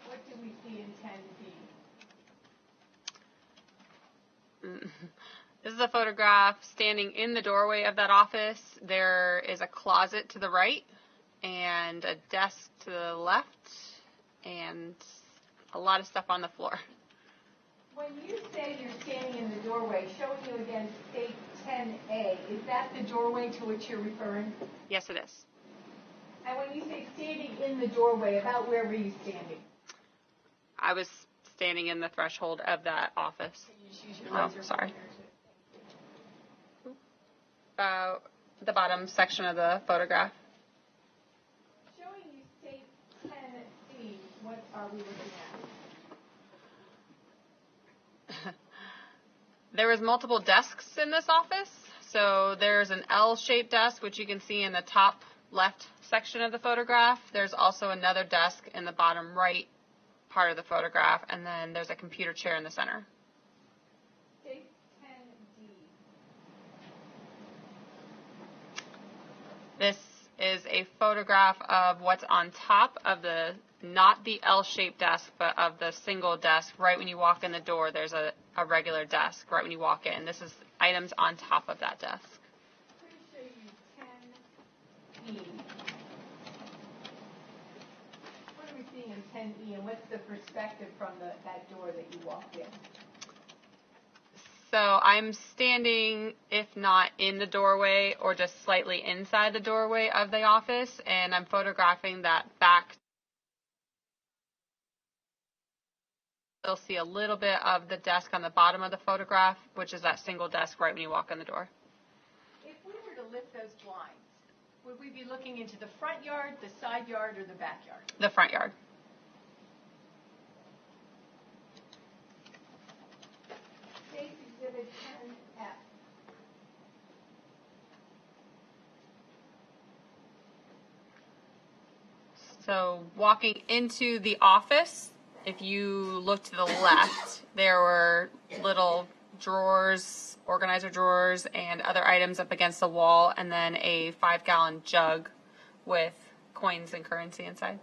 Speaker 2: What do we see in 10B?
Speaker 3: This is a photograph standing in the doorway of that office. There is a closet to the right and a desk to the left and a lot of stuff on the floor.
Speaker 2: When you say you're standing in the doorway, showing you again State 10A, is that the doorway to which you're referring?
Speaker 3: Yes, it is.
Speaker 2: And when you say standing in the doorway, about where were you standing?
Speaker 3: I was standing in the threshold of that office.
Speaker 2: Can you just use your
Speaker 3: Oh,
Speaker 2: laser
Speaker 3: sorry.
Speaker 2: pointer
Speaker 3: About the bottom section of the photograph.
Speaker 2: Showing you State 10C, what are we looking at?
Speaker 3: There was multiple desks in this office. So there's an L-shaped desk, which you can see in the top left section of the photograph. There's also another desk in the bottom right part of the photograph, and then there's a computer chair in the center.
Speaker 2: State 10D.
Speaker 3: This is a photograph of what's on top of not the L-shaped desk, but of the single desk. Right when you walk in the door, there's a regular desk right when you walk in. This is items on top of that desk.
Speaker 2: Let me show you 10E. What are we seeing in 10E, and what's the perspective from that door that you walked in?
Speaker 3: So I'm standing, if not in the doorway, or just slightly inside the doorway of the office, and I'm photographing that back. You'll see a little bit of the desk on the bottom of the photograph, which is that single desk right when you walk in the door.
Speaker 2: If we were to lift those blinds, would we be looking into the front yard, the side yard, or the backyard?
Speaker 3: The front yard.
Speaker 2: State Exhibit 10F.
Speaker 3: So walking into the office, if you look to the left, there were little drawers, organizer drawers, and other items up against the wall, and then a 5-gallon jug with coins and currency inside.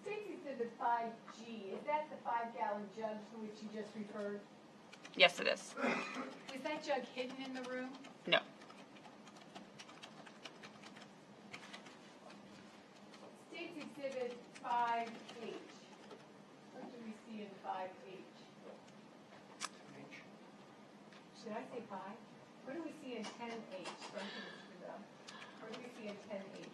Speaker 2: State Exhibit 5G, is that the 5-gallon jug to which you just referred?
Speaker 3: Yes, it is.
Speaker 2: Was that jug hidden in the room?
Speaker 3: No.
Speaker 2: State Exhibit 5H. What do we see in 5H? Did I say 5? What do we see in 10H? What do we see in 10H?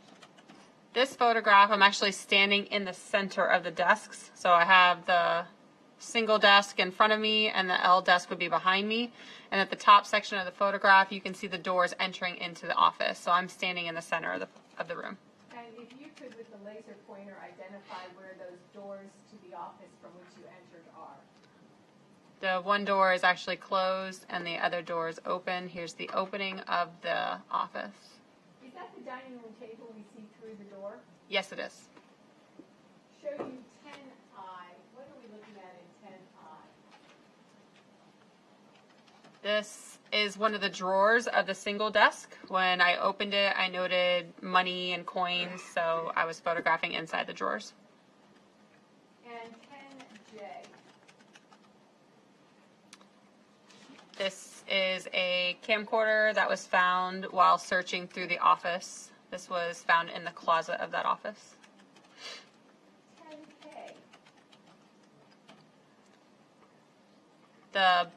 Speaker 3: This photograph, I'm actually standing in the center of the desks. So I have the single desk in front of me, and the L desk would be behind me. And at the top section of the photograph, you can see the doors entering into the office. So I'm standing in the center of the room.
Speaker 2: And if you could, with the laser pointer, identify where those doors to the office from which you entered are.
Speaker 3: The one door is actually closed, and the other door is open. Here's the opening of the office.
Speaker 2: Is that the dining room table we see through the door?
Speaker 3: Yes, it is.
Speaker 2: Show you 10I. What are we looking at in 10I?
Speaker 3: This is one of the drawers of the single desk. When I opened it, I noted money and coins, so I was photographing inside the drawers.
Speaker 2: And 10J.
Speaker 3: This is a camcorder that was found while searching through the office. This was found in the closet of that office.
Speaker 2: 10K.
Speaker 3: The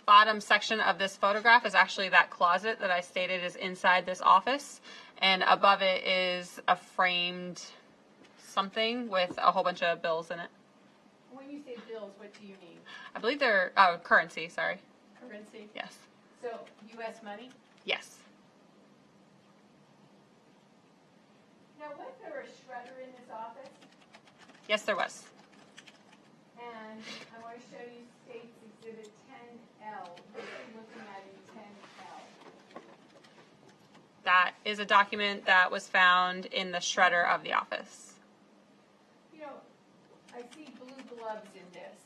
Speaker 3: bottom section of this photograph is actually that closet that I stated is inside this office, and above it is a framed something with a whole bunch of bills in it.
Speaker 2: When you say bills, what do you mean?
Speaker 3: I believe they're currency, sorry.
Speaker 2: Currency?
Speaker 3: Yes.
Speaker 2: So, U.S. money?
Speaker 3: Yes.
Speaker 2: Now, was there a shredder in this office?
Speaker 3: Yes, there was.
Speaker 2: And I want to show you State's Exhibit 10L. The
Speaker 3: That is a document that was found in the shredder of the office.
Speaker 2: You know, I see blue gloves in this.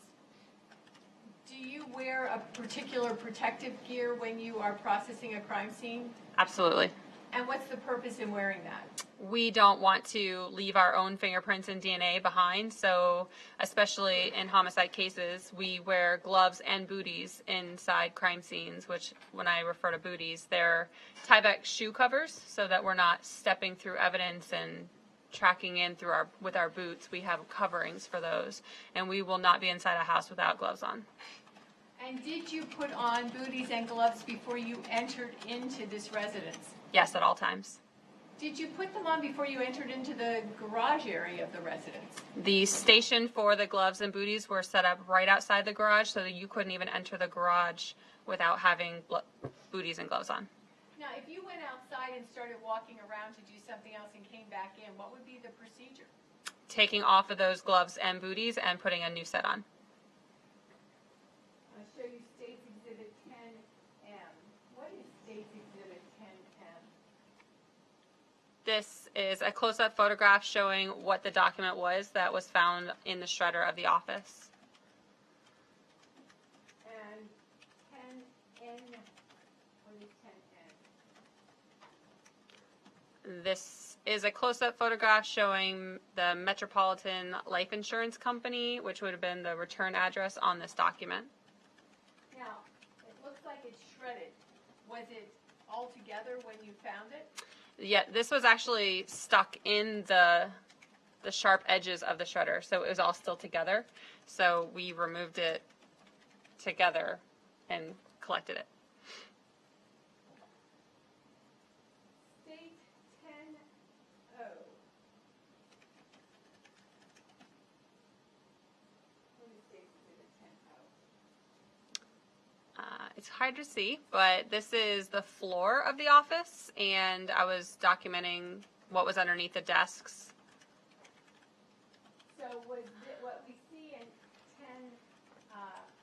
Speaker 2: Do you wear a particular protective gear when you are processing a crime scene?
Speaker 3: Absolutely.
Speaker 2: And what's the purpose in wearing that?
Speaker 3: We don't want to leave our own fingerprints and DNA behind, so especially in homicide cases, we wear gloves and booties inside crime scenes, which when I refer to booties, they're Tyvek shoe covers so that we're not stepping through evidence and tracking in through with our boots. We have coverings for those, and we will not be inside a house without gloves on.
Speaker 2: And did you put on booties and gloves before you entered into this residence?
Speaker 3: Yes, at all times.
Speaker 2: Did you put them on before you entered into the garage area of the residence?
Speaker 3: The station for the gloves and booties were set up right outside the garage so that you couldn't even enter the garage without having booties and gloves on.
Speaker 2: Now, if you went outside and started walking around to do something else and came back in, what would be the procedure?
Speaker 3: Taking off of those gloves and booties and putting a new set on.
Speaker 2: I'll show you State's Exhibit 10M. What is State's Exhibit 10M?
Speaker 3: This is a close-up photograph showing what the document was that was found in the shredder of the office.
Speaker 2: And 10N, what is 10N?
Speaker 3: This is a close-up photograph showing the Metropolitan Life Insurance Company, which would have been the return address on this document.
Speaker 2: Now, it looks like it's shredded. Was it all together when you found it?
Speaker 3: Yeah, this was actually stuck in the sharp edges of the shredder, so it was all still together. So we removed it together and collected it.
Speaker 2: State 10O. What is State Exhibit 10O?
Speaker 3: It's hard to see, but this is the floor of the office, and I was documenting what was underneath the desks.
Speaker 2: So was it, what we see in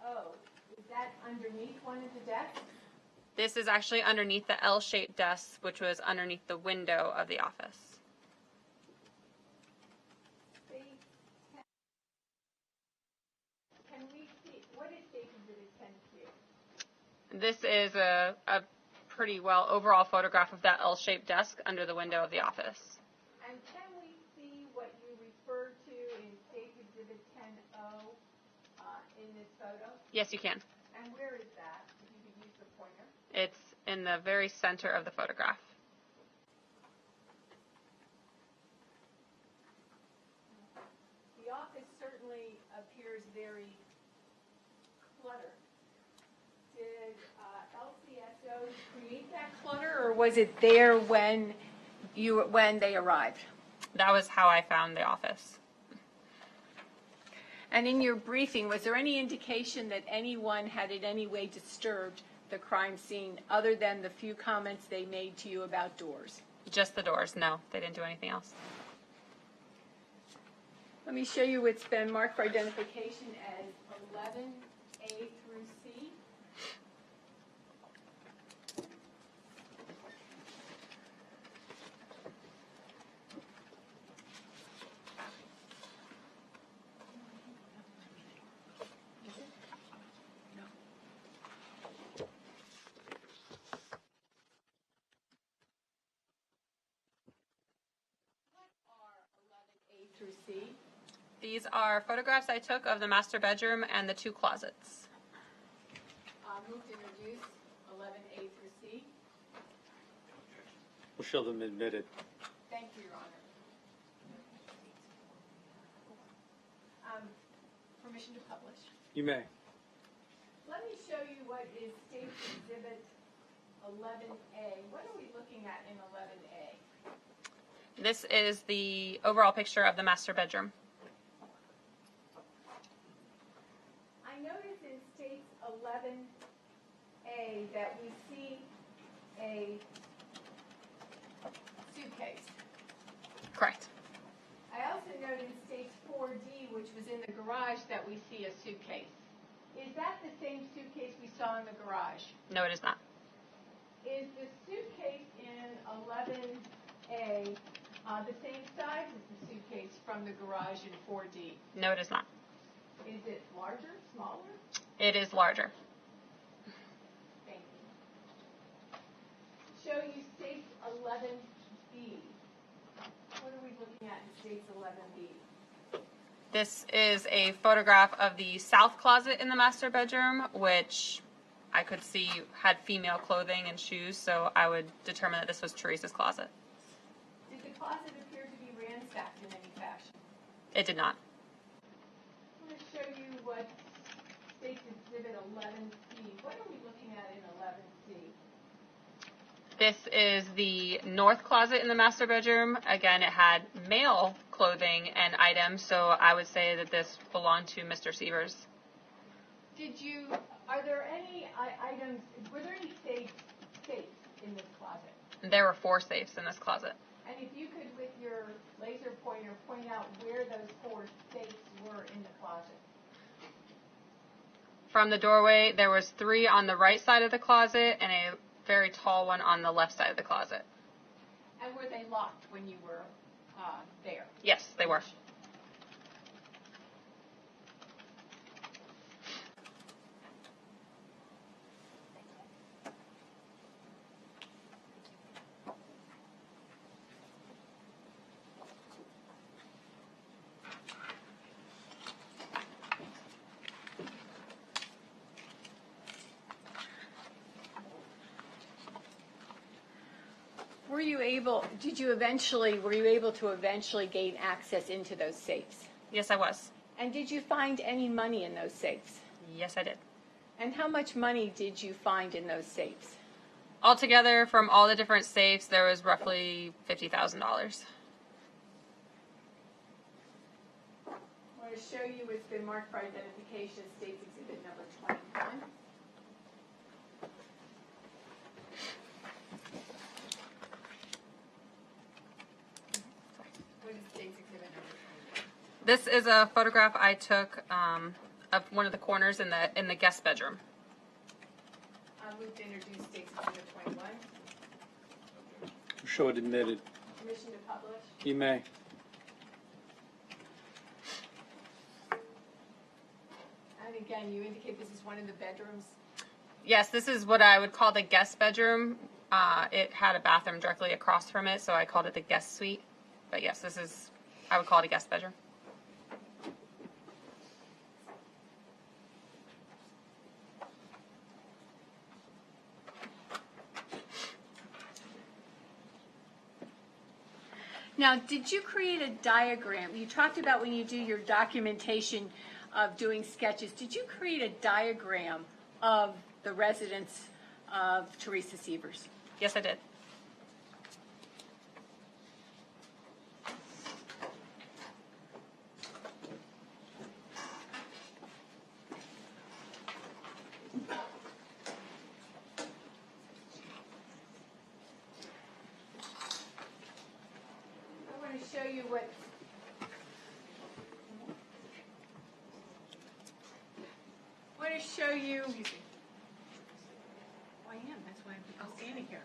Speaker 2: 10O, is that underneath one of the desks?
Speaker 3: This is actually underneath the L-shaped desk, which was underneath the window of the office.
Speaker 2: State 10. Can we see, what is State Exhibit 10Q?
Speaker 3: This is a pretty well overall photograph of that L-shaped desk under the window of the office.
Speaker 2: And can we see what you referred to in State Exhibit 10O in this photo?
Speaker 3: Yes, you can.
Speaker 2: And where is that? If you could use the pointer.
Speaker 3: It's in the very center of the photograph.
Speaker 2: The office certainly appears very cluttered. Did LCSO create that clutter, or was it there when they arrived?
Speaker 3: That was how I found the office.
Speaker 2: And in your briefing, was there any indication that anyone had in any way disturbed the crime scene other than the few comments they made to you about doors?
Speaker 3: Just the doors. No, they didn't do anything else.
Speaker 2: Let me show you what's been marked for identification as 11A through C. Through C.
Speaker 3: These are photographs I took of the master bedroom and the two closets.
Speaker 2: Move to introduce 11A through C.
Speaker 4: We'll show them admitted.
Speaker 2: Thank you, Your Honor. Permission to publish.
Speaker 4: You may.
Speaker 2: Let me show you what is State Exhibit 11A. What are we looking at in 11A?
Speaker 3: This is the overall picture of the master bedroom.
Speaker 2: I notice in States 11A that we see a suitcase.
Speaker 3: Correct.
Speaker 2: I also note in States 4D, which was in the garage, that we see a suitcase. Is that the same suitcase we saw in the garage?
Speaker 3: No, it is not.
Speaker 2: Is the suitcase in 11A the same size as the suitcase from the garage in 4D?
Speaker 3: No, it is not.
Speaker 2: Is it larger, smaller?
Speaker 3: It is larger.
Speaker 2: Thank you. Show you safe 11B. What are we looking at in safe 11B?
Speaker 3: This is a photograph of the south closet in the master bedroom, which I could see had female clothing and shoes, so I would determine that this was Teresa's closet.
Speaker 2: Did the closet appear to be ransacked in any fashion?
Speaker 3: It did not.
Speaker 2: I'm going to show you what State's Exhibit 11C. What are we looking at in 11C?
Speaker 3: This is the north closet in the master bedroom. Again, it had male clothing and items, so I would say that this belonged to Mr. Sievers.
Speaker 2: Are there any items, were there any safes in this closet?
Speaker 3: There were 4 safes in this closet.
Speaker 2: And if you could, with your laser pointer, point out where those 4 safes were in the closet.
Speaker 3: From the doorway, there was 3 on the right side of the closet and a very tall one on the left side of the closet.
Speaker 2: And were they locked when you were there?
Speaker 3: Yes, they were.
Speaker 2: Were you able to eventually gain access into those safes?
Speaker 3: Yes, I was.
Speaker 2: And did you find any money in those safes?
Speaker 3: Yes, I did.
Speaker 2: And how much money did you find in those safes?
Speaker 3: Altogether, from all the different safes, there was roughly $50,000.
Speaker 2: I want to show you it's been marked for identification, State's Exhibit number 21. What is State's Exhibit number 21?
Speaker 3: This is a photograph I took of one of the corners in the guest bedroom.
Speaker 2: I move to introduce State's Exhibit 21.
Speaker 4: Show it admitted.
Speaker 2: Permission to publish.
Speaker 4: You may.
Speaker 2: And again, you indicate this is one of the bedrooms.
Speaker 3: Yes, this is what I would call the guest bedroom. It had a bathroom directly across from it, so I called it the guest suite. But yes, I would call it a guest bedroom.
Speaker 2: Now, did you create a diagram? You talked about when you do your documentation of doing sketches. Did you create a diagram of the residence of Teresa Sievers?
Speaker 3: Yes, I did.
Speaker 2: I want to show you what. I want to show you. Oh, I am. That's why I'm standing here.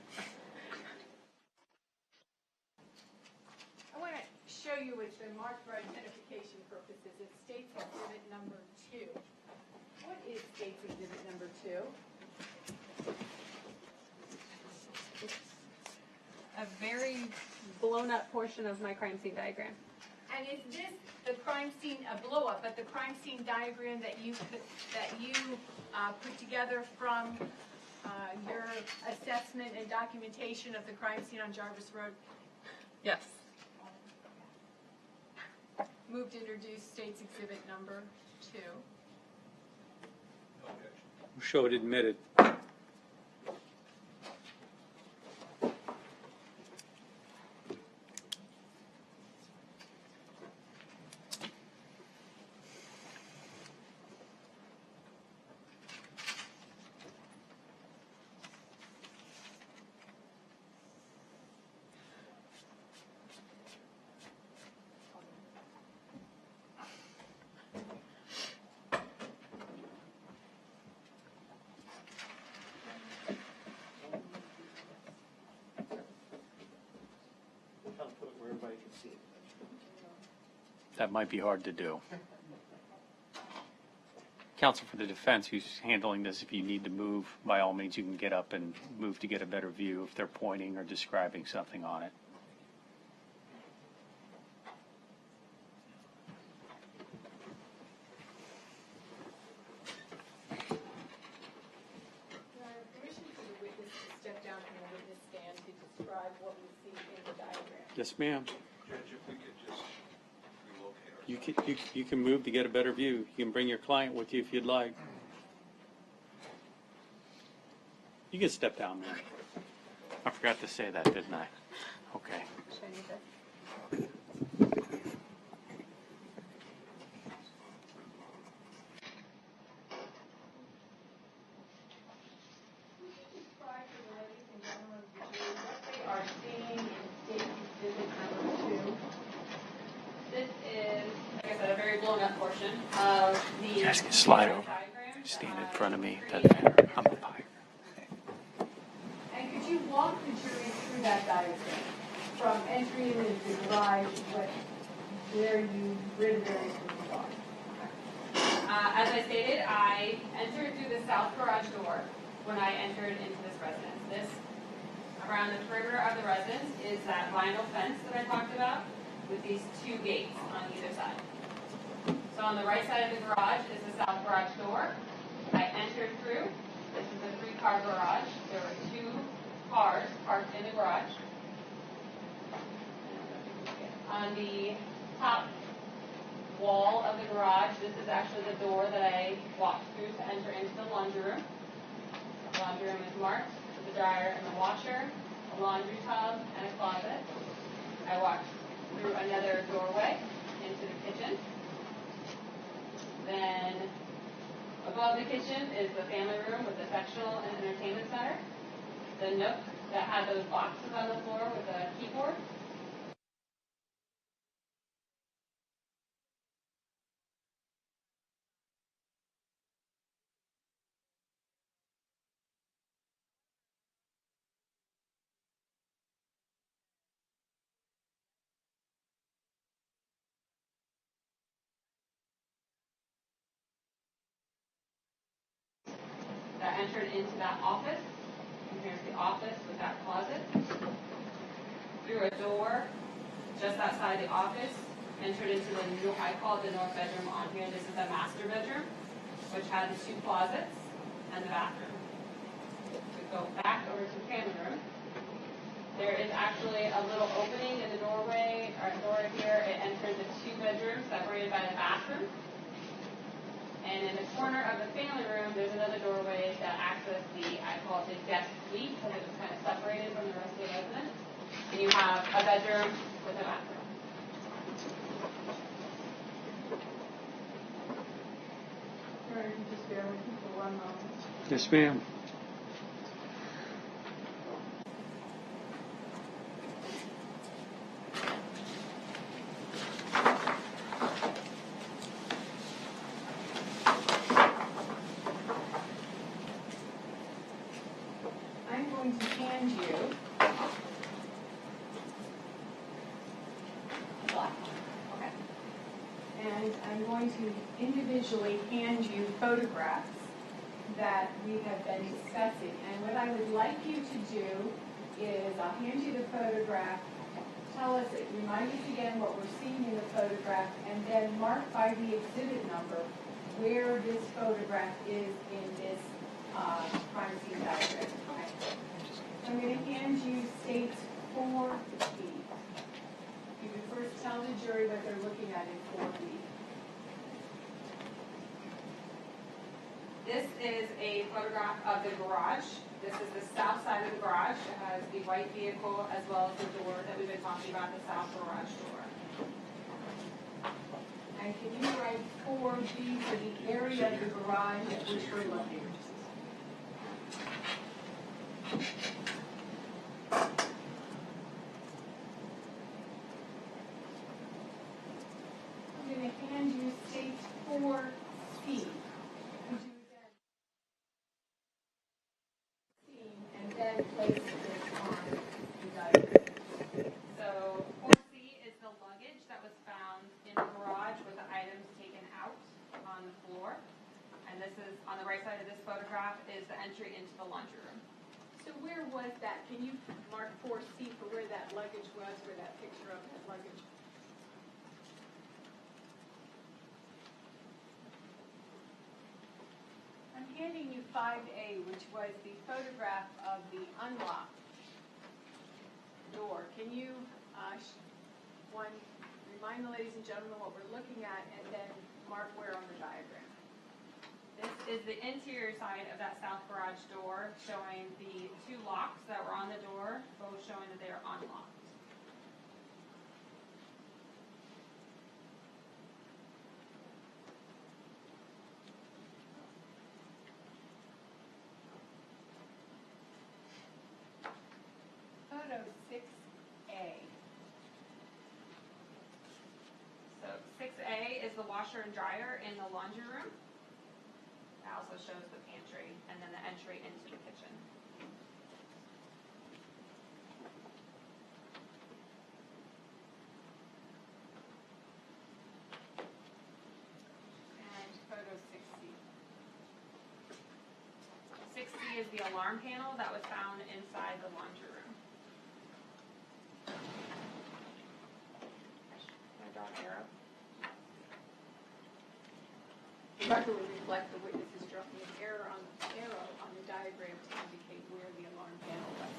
Speaker 2: I want to show you it's been marked for identification purposes. It's State's Exhibit number 2. What is State's Exhibit number 2?
Speaker 3: A very blown up portion of my crime scene diagram.
Speaker 2: And is this the crime scene, a blow up, but the crime scene diagram that you put together from your assessment and documentation of the crime scene on Jarvis Road?
Speaker 3: Yes.
Speaker 2: Move to introduce State's Exhibit number 2.
Speaker 4: Show it admitted.
Speaker 1: that might be hard to do. Counsel for the defense, who's handling this, if you need to move, by all means, you can get up and move to get a better view if they're pointing or describing something on it.
Speaker 2: Permission for the witness to step down from the witness stand to describe what we see in the diagram.
Speaker 1: Yes, ma'am.
Speaker 5: Judge, if we could just relocate ourselves.
Speaker 1: You can move to get a better view. You can bring your client with you if you'd like. You can step down there. I forgot to say that, didn't I? Okay.
Speaker 2: Should I need this? Describe for the ladies and gentlemen of the jury what they are seeing in state exhibit number 2.
Speaker 3: This is, like I said, a very blown up portion of the
Speaker 1: You guys can slide over.
Speaker 3: diagram.
Speaker 1: Stand in front of me. Doesn't matter. I'm up higher.
Speaker 2: And could you walk the jury through that diagram from entering into the garage where the various rooms are?
Speaker 3: As I stated, I entered through the south garage door when I entered into this residence. This, around the perimeter of the residence, is that vinyl fence that I talked about with these 2 gates on either side. So on the right side of the garage is the south garage door. I entered through. This is a 3-car garage. There were 2 cars parked in the garage. On the top wall of the garage, this is actually the door that I walked through to enter into the laundry room. The laundry room is marked with the dryer and the washer, a laundry tub, and a closet. I walked through another doorway into the kitchen. Then above the kitchen is the family room with the sectional and entertainment center. The nook that had those boxes on the floor with a keyboard. That entered into that office. And here's the office with that closet. Through a door just outside the office, entered into the new, I call it the north bedroom on here. This is the master bedroom, which had the 2 closets and the bathroom. We go back over to the family room. There is actually a little opening in the doorway, or door here. It enters the 2 bedrooms separated by the bathroom. And in the corner of the family room, there's another doorway that accesses the, I call it the guest suite, because it was kind of separated from the rest of the residence. And you have a bedroom with a bathroom.
Speaker 2: Or you can just bear with me for 1 moment.
Speaker 1: Yes, ma'am.
Speaker 2: I'm going to hand you a black one. Okay. And I'm going to individually hand you photographs that we have been discussing. And what I would like you to do is I'll hand you the photograph, tell us, remind us again what we're seeing in the photograph, and then mark by the exhibit number where this photograph is in this crime scene diagram. Okay. I'm going to hand you states 4B. You can first tell the jury what they're looking at in 4B.
Speaker 3: This is a photograph of the garage. This is the south side of the garage. It has the white vehicle as well as the door that we've been talking about, the south garage door.
Speaker 2: And can you write 4B for the area of the garage at which we're looking? I'm going to hand you states 4C. Could you and then place this on the diagram?
Speaker 3: So 4C is the luggage that was found in the garage. is, on the right side of this photograph, is the entry into the laundry room.
Speaker 2: So where was that? Can you mark 4C for where that luggage was, where that picture of that luggage? I'm handing you 5A, which was the photograph of the unlocked door. Can you, remind the ladies and gentlemen what we're looking at, and then mark where on the diagram?
Speaker 3: This is the interior side of that south garage door, showing the two locks that were on the door, both showing that they are unlocked.
Speaker 2: Photo 6A.
Speaker 3: So 6A is the washer and dryer in the laundry room. It also shows the pantry and then the entry into the kitchen.
Speaker 2: And photo 6C.
Speaker 3: 6C is the alarm panel that was found inside the laundry room. Can I draw an arrow?
Speaker 2: The record would reflect the witnesses dropping an arrow on the diagram to indicate where the alarm panel was.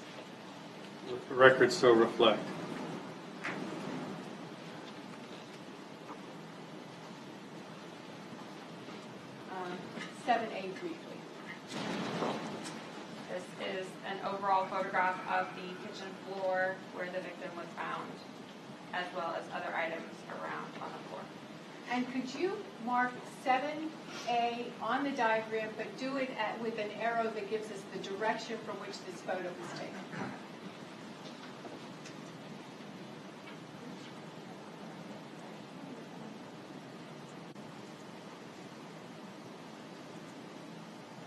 Speaker 4: Let the record so reflect.
Speaker 2: 7A briefly.
Speaker 3: This is an overall photograph of the kitchen floor where the victim was found, as well as other items around on the floor.
Speaker 2: And could you mark 7A on the diagram, but do it with an arrow that gives us the direction from which this photo was taken?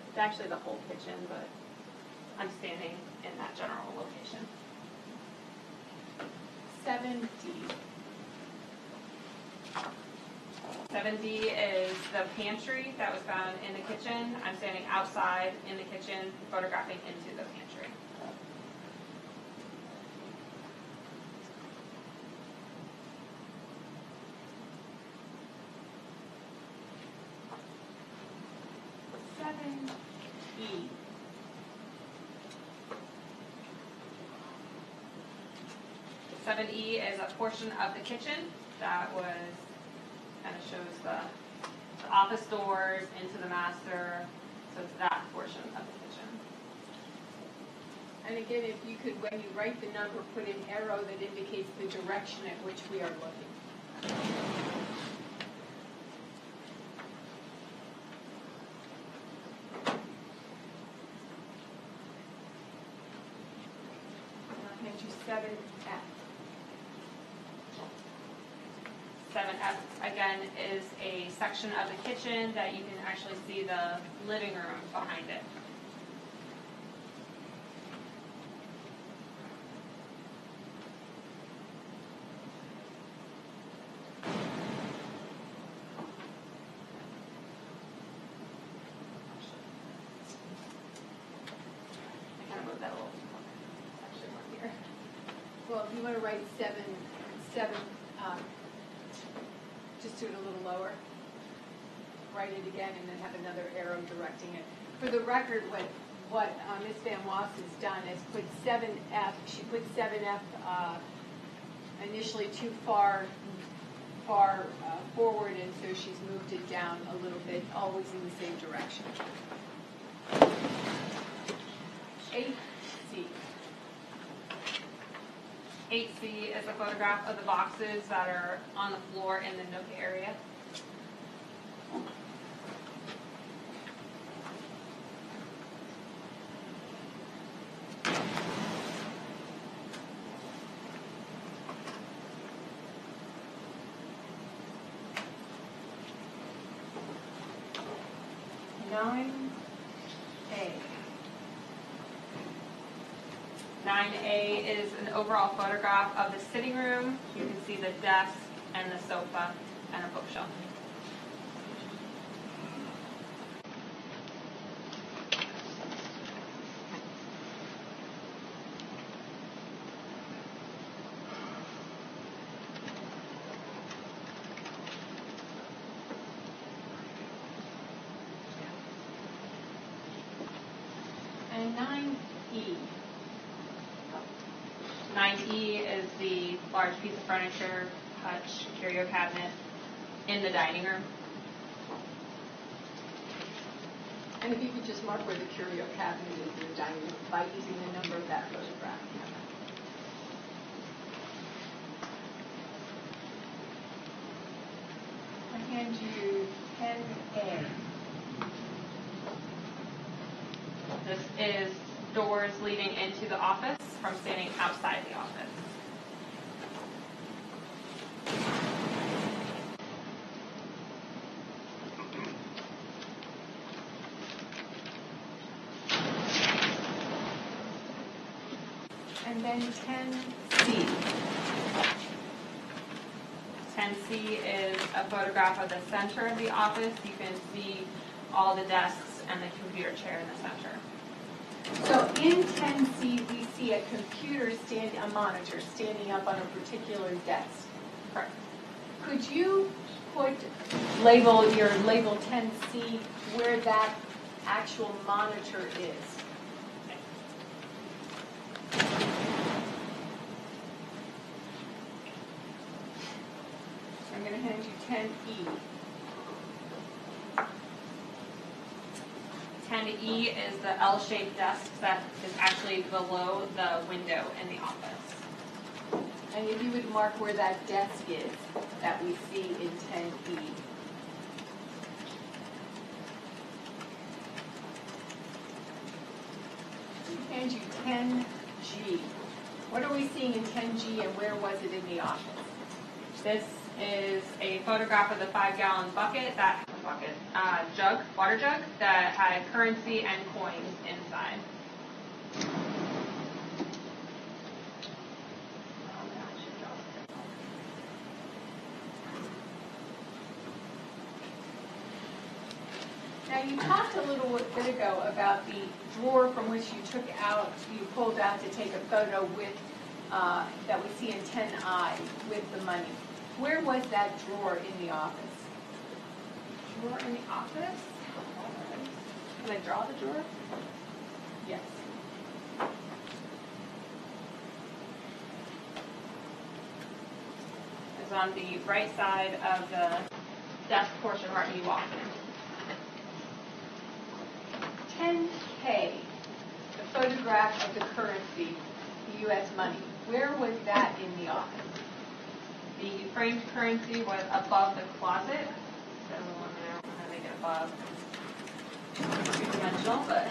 Speaker 3: It's actually the whole kitchen, but I'm standing in that general location.
Speaker 2: 7D.
Speaker 3: 7D is the pantry that was found in the kitchen. I'm standing outside in the kitchen, photographing into the pantry.
Speaker 2: E.
Speaker 3: 7E is a portion of the kitchen that was, kind of shows the office doors into the master, so it's that portion of the kitchen.
Speaker 2: And again, if you could, when you write the number, put an arrow that indicates the direction at which we are looking. I'll hand you 7F.
Speaker 3: 7F, again, is a section of the kitchen that you can actually see the living room behind it. I kind of moved that a little more. It's actually more here.
Speaker 2: Well, if you want to write 7, just do it a little lower. Write it again and then have another arrow directing it. For the record, what Ms. Van Waus has done is put 7F, she put 7F initially too far forward, and so she's moved it down a little bit, always in the same direction. 8C.
Speaker 3: 8C is a photograph of the boxes that are on the floor in the nook area. Is an overall photograph of the sitting room. You can see the desk and the sofa and a bookshelf.
Speaker 2: 9E.
Speaker 3: 9E is the large piece of furniture, hutch, curio cabinet in the dining room.
Speaker 2: And if you could just mark where the curio cabinet is in the dining room by using the number of that photograph. I hand you 10A.
Speaker 3: This is doors leading into the office from standing outside the office.
Speaker 2: And then 10C.
Speaker 3: 10C is a photograph of the center of the office. You can see all the desks and the computer chair in the center.
Speaker 2: So in 10C, we see a computer a monitor standing up on a particular desk.
Speaker 3: Correct.
Speaker 2: Could you put label 10C where that actual monitor is? I'm going to hand you 10E.
Speaker 3: 10E is the L-shaped desk that is actually below the window in the office.
Speaker 2: And if you would mark where that desk is that we see in 10E. I hand you 10G. What are we seeing in 10G and where was it in the office?
Speaker 3: This is a photograph of the 5-gallon water jug that had currency and coins inside.
Speaker 2: Now you talked a little bit ago about the drawer from which you pulled out to take a photo with, that we see in 10I with the money. Where was that drawer in the office?
Speaker 3: Drawer in the office? Can I draw the drawer?
Speaker 2: Yes.
Speaker 3: It's on the right side of the desk portion right when you walk in.
Speaker 2: 10K, the photograph of the currency, the U.S. money. Where was that in the office?
Speaker 3: The framed currency was above the closet. So I don't know how to make it above. Two-dimensional, but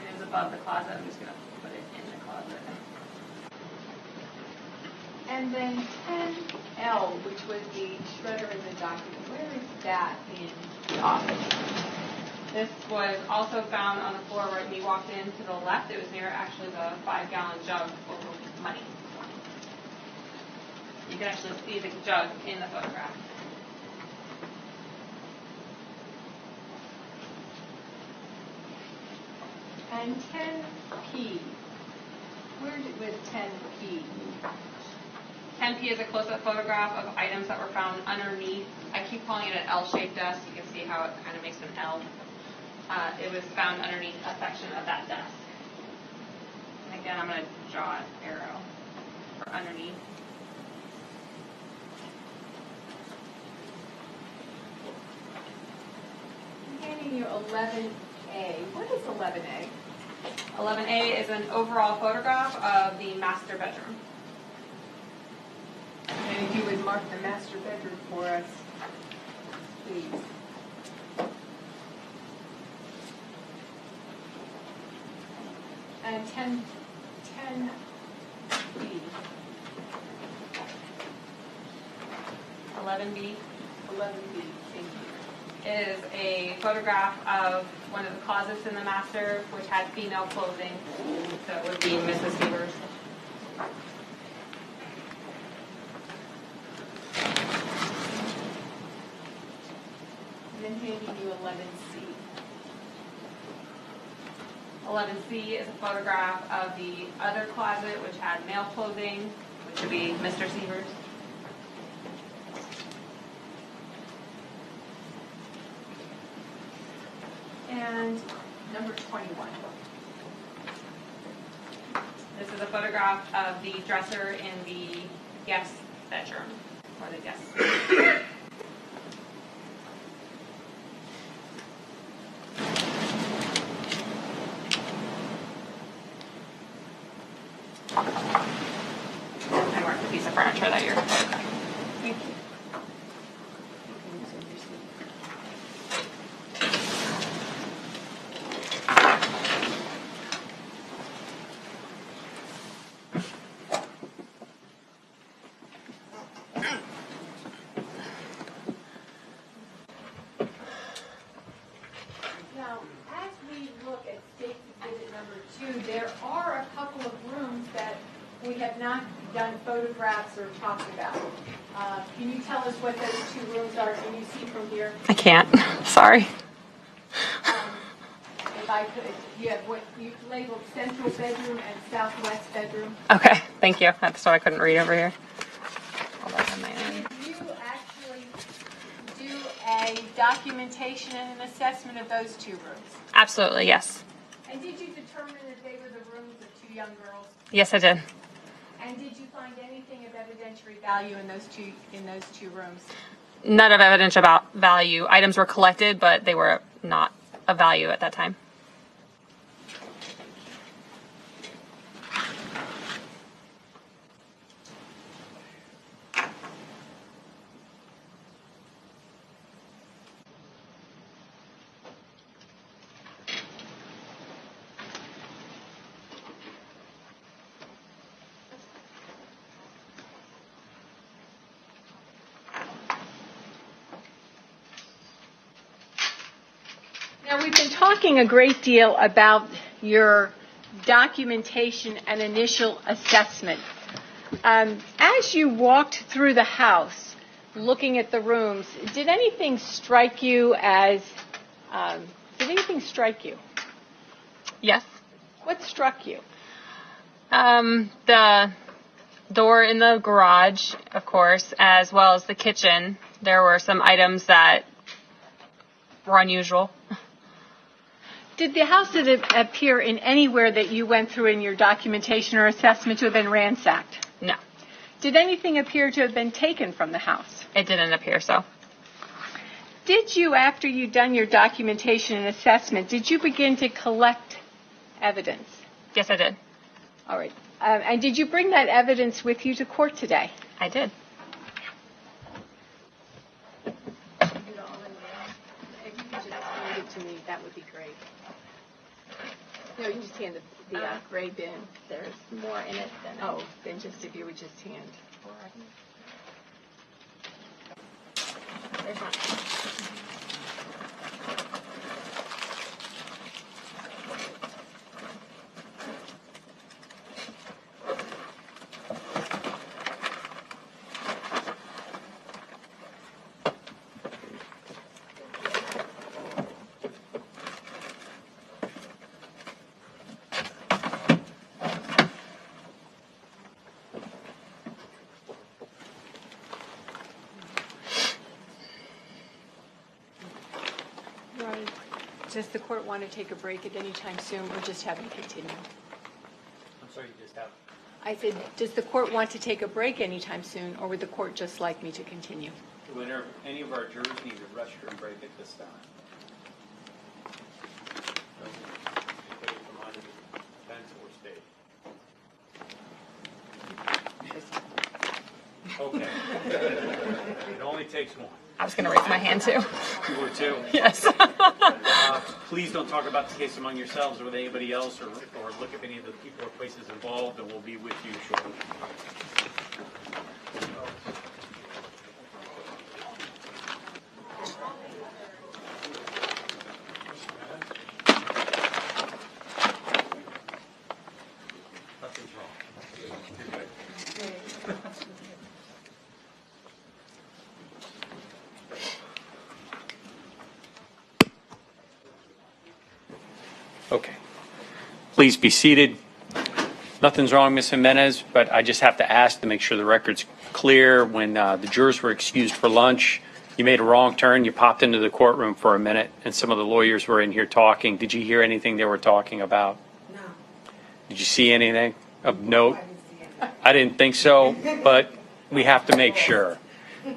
Speaker 3: it is above the closet. I'm just going to put it in the closet.
Speaker 2: And then 10L, which was the shredder in the document. Where is that in the office?
Speaker 3: This was also found on the floor right when you walked in to the left. It was near actually the 5-gallon jug full of money. You can actually see the jug in the photograph.
Speaker 2: And 10P. Where was 10P?
Speaker 3: 10P is a close-up photograph of items that were found underneath. I keep calling it an L-shaped desk. You can see how it kind of makes an L. It was found underneath a section of that desk. And again, I'm going to draw an arrow for underneath.
Speaker 2: I'm handing you 11A. What is 11A?
Speaker 3: 11A is an overall photograph of the master bedroom.
Speaker 2: And if you would mark the master bedroom for us, please. And 10B.
Speaker 3: 11B
Speaker 2: 11B, thank you.
Speaker 3: is a photograph of one of the closets in the master, which had female clothing. So it would be Mrs. Sievers.
Speaker 2: And then handing you 11C.
Speaker 3: 11C is a photograph of the other closet, which had male clothing, which would be Mr. Sievers.
Speaker 2: And Number 21.
Speaker 3: This is a photograph of the dresser in the guest bedroom, or the guest. I marked the piece of furniture that you're photographing.
Speaker 2: Thank you. Now, as we look at State Exhibit number 2, there are a couple of rooms that we have not done photographs or talked about. Can you tell us what those 2 rooms are? Can you see from here?
Speaker 3: I can't. Sorry.
Speaker 2: If I could, you have what you labeled central bedroom and southwest bedroom.
Speaker 3: Okay, thank you. That's what I couldn't read over here. Hold on a minute.
Speaker 2: Did you actually do a documentation and an assessment of those 2 rooms?
Speaker 3: Absolutely, yes.
Speaker 2: And did you determine that they were the rooms of 2 young girls?
Speaker 3: Yes, I did.
Speaker 2: And did you find anything of evidentiary value in those two rooms?
Speaker 3: None of evidence about value. Items were collected, but they were not of value at that time.
Speaker 2: Now, we've been talking a great deal about your documentation and initial assessment. As you walked through the house, looking at the rooms, did anything strike you as,
Speaker 3: Yes.
Speaker 2: What struck you?
Speaker 3: The door in the garage, of course, as well as the kitchen. There were some items that were unusual.
Speaker 2: Did the house appear in anywhere that you went through in your documentation or assessment to have been ransacked?
Speaker 3: No,
Speaker 2: Did anything appear to have been taken from the house?
Speaker 3: it didn't appear so.
Speaker 2: Did you, after you'd done your documentation and assessment, did you begin to collect evidence?
Speaker 3: Yes, I did.
Speaker 2: All right. And did you bring that evidence with you to court today?
Speaker 3: I did.
Speaker 2: If you could just hand it to me, that would be great. No, you just hand the gray bin.
Speaker 3: There's more in it than
Speaker 2: Then just if you would just hand.
Speaker 3: there's not.
Speaker 2: Right. Does the court want to take a break at any time soon or just have me continue?
Speaker 1: I'm sorry, you just have.
Speaker 2: I said, does the court want to take a break anytime soon or would the court just like me to continue?
Speaker 1: Whenever any of our jurors need a restroom break at this time. Okay. It only takes one.
Speaker 3: I was going to raise my hand too.
Speaker 1: You were too.
Speaker 3: Yes.
Speaker 1: Please don't talk about the case among yourselves or with anybody else, or look at any of the people or places involved, and we'll be with you shortly. Nothing's wrong. You're good. Okay. Please be seated. Nothing's wrong, Ms. Jimenez, but I just have to ask to make sure the record's clear. When the jurors were excused for lunch, You made a wrong turn, you popped into the courtroom for a minute, and some of the lawyers were in here talking. Did you hear anything they were talking about?
Speaker 6: No.
Speaker 1: Did you see anything of note? I didn't think so, but we have to make sure.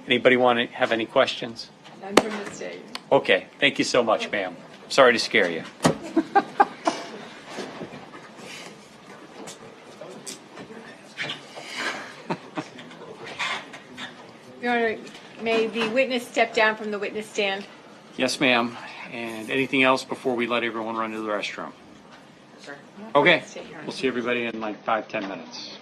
Speaker 1: Anybody want to have any questions?
Speaker 2: None from the stage.
Speaker 1: Okay, thank you so much, ma'am. Sorry to scare you.
Speaker 2: Your Honor, may the witness step down from the witness stand?
Speaker 1: Yes, ma'am. And anything else before we let everyone run to the restroom?
Speaker 6: Sure.
Speaker 1: Okay, we'll see everybody in like 5-10 minutes.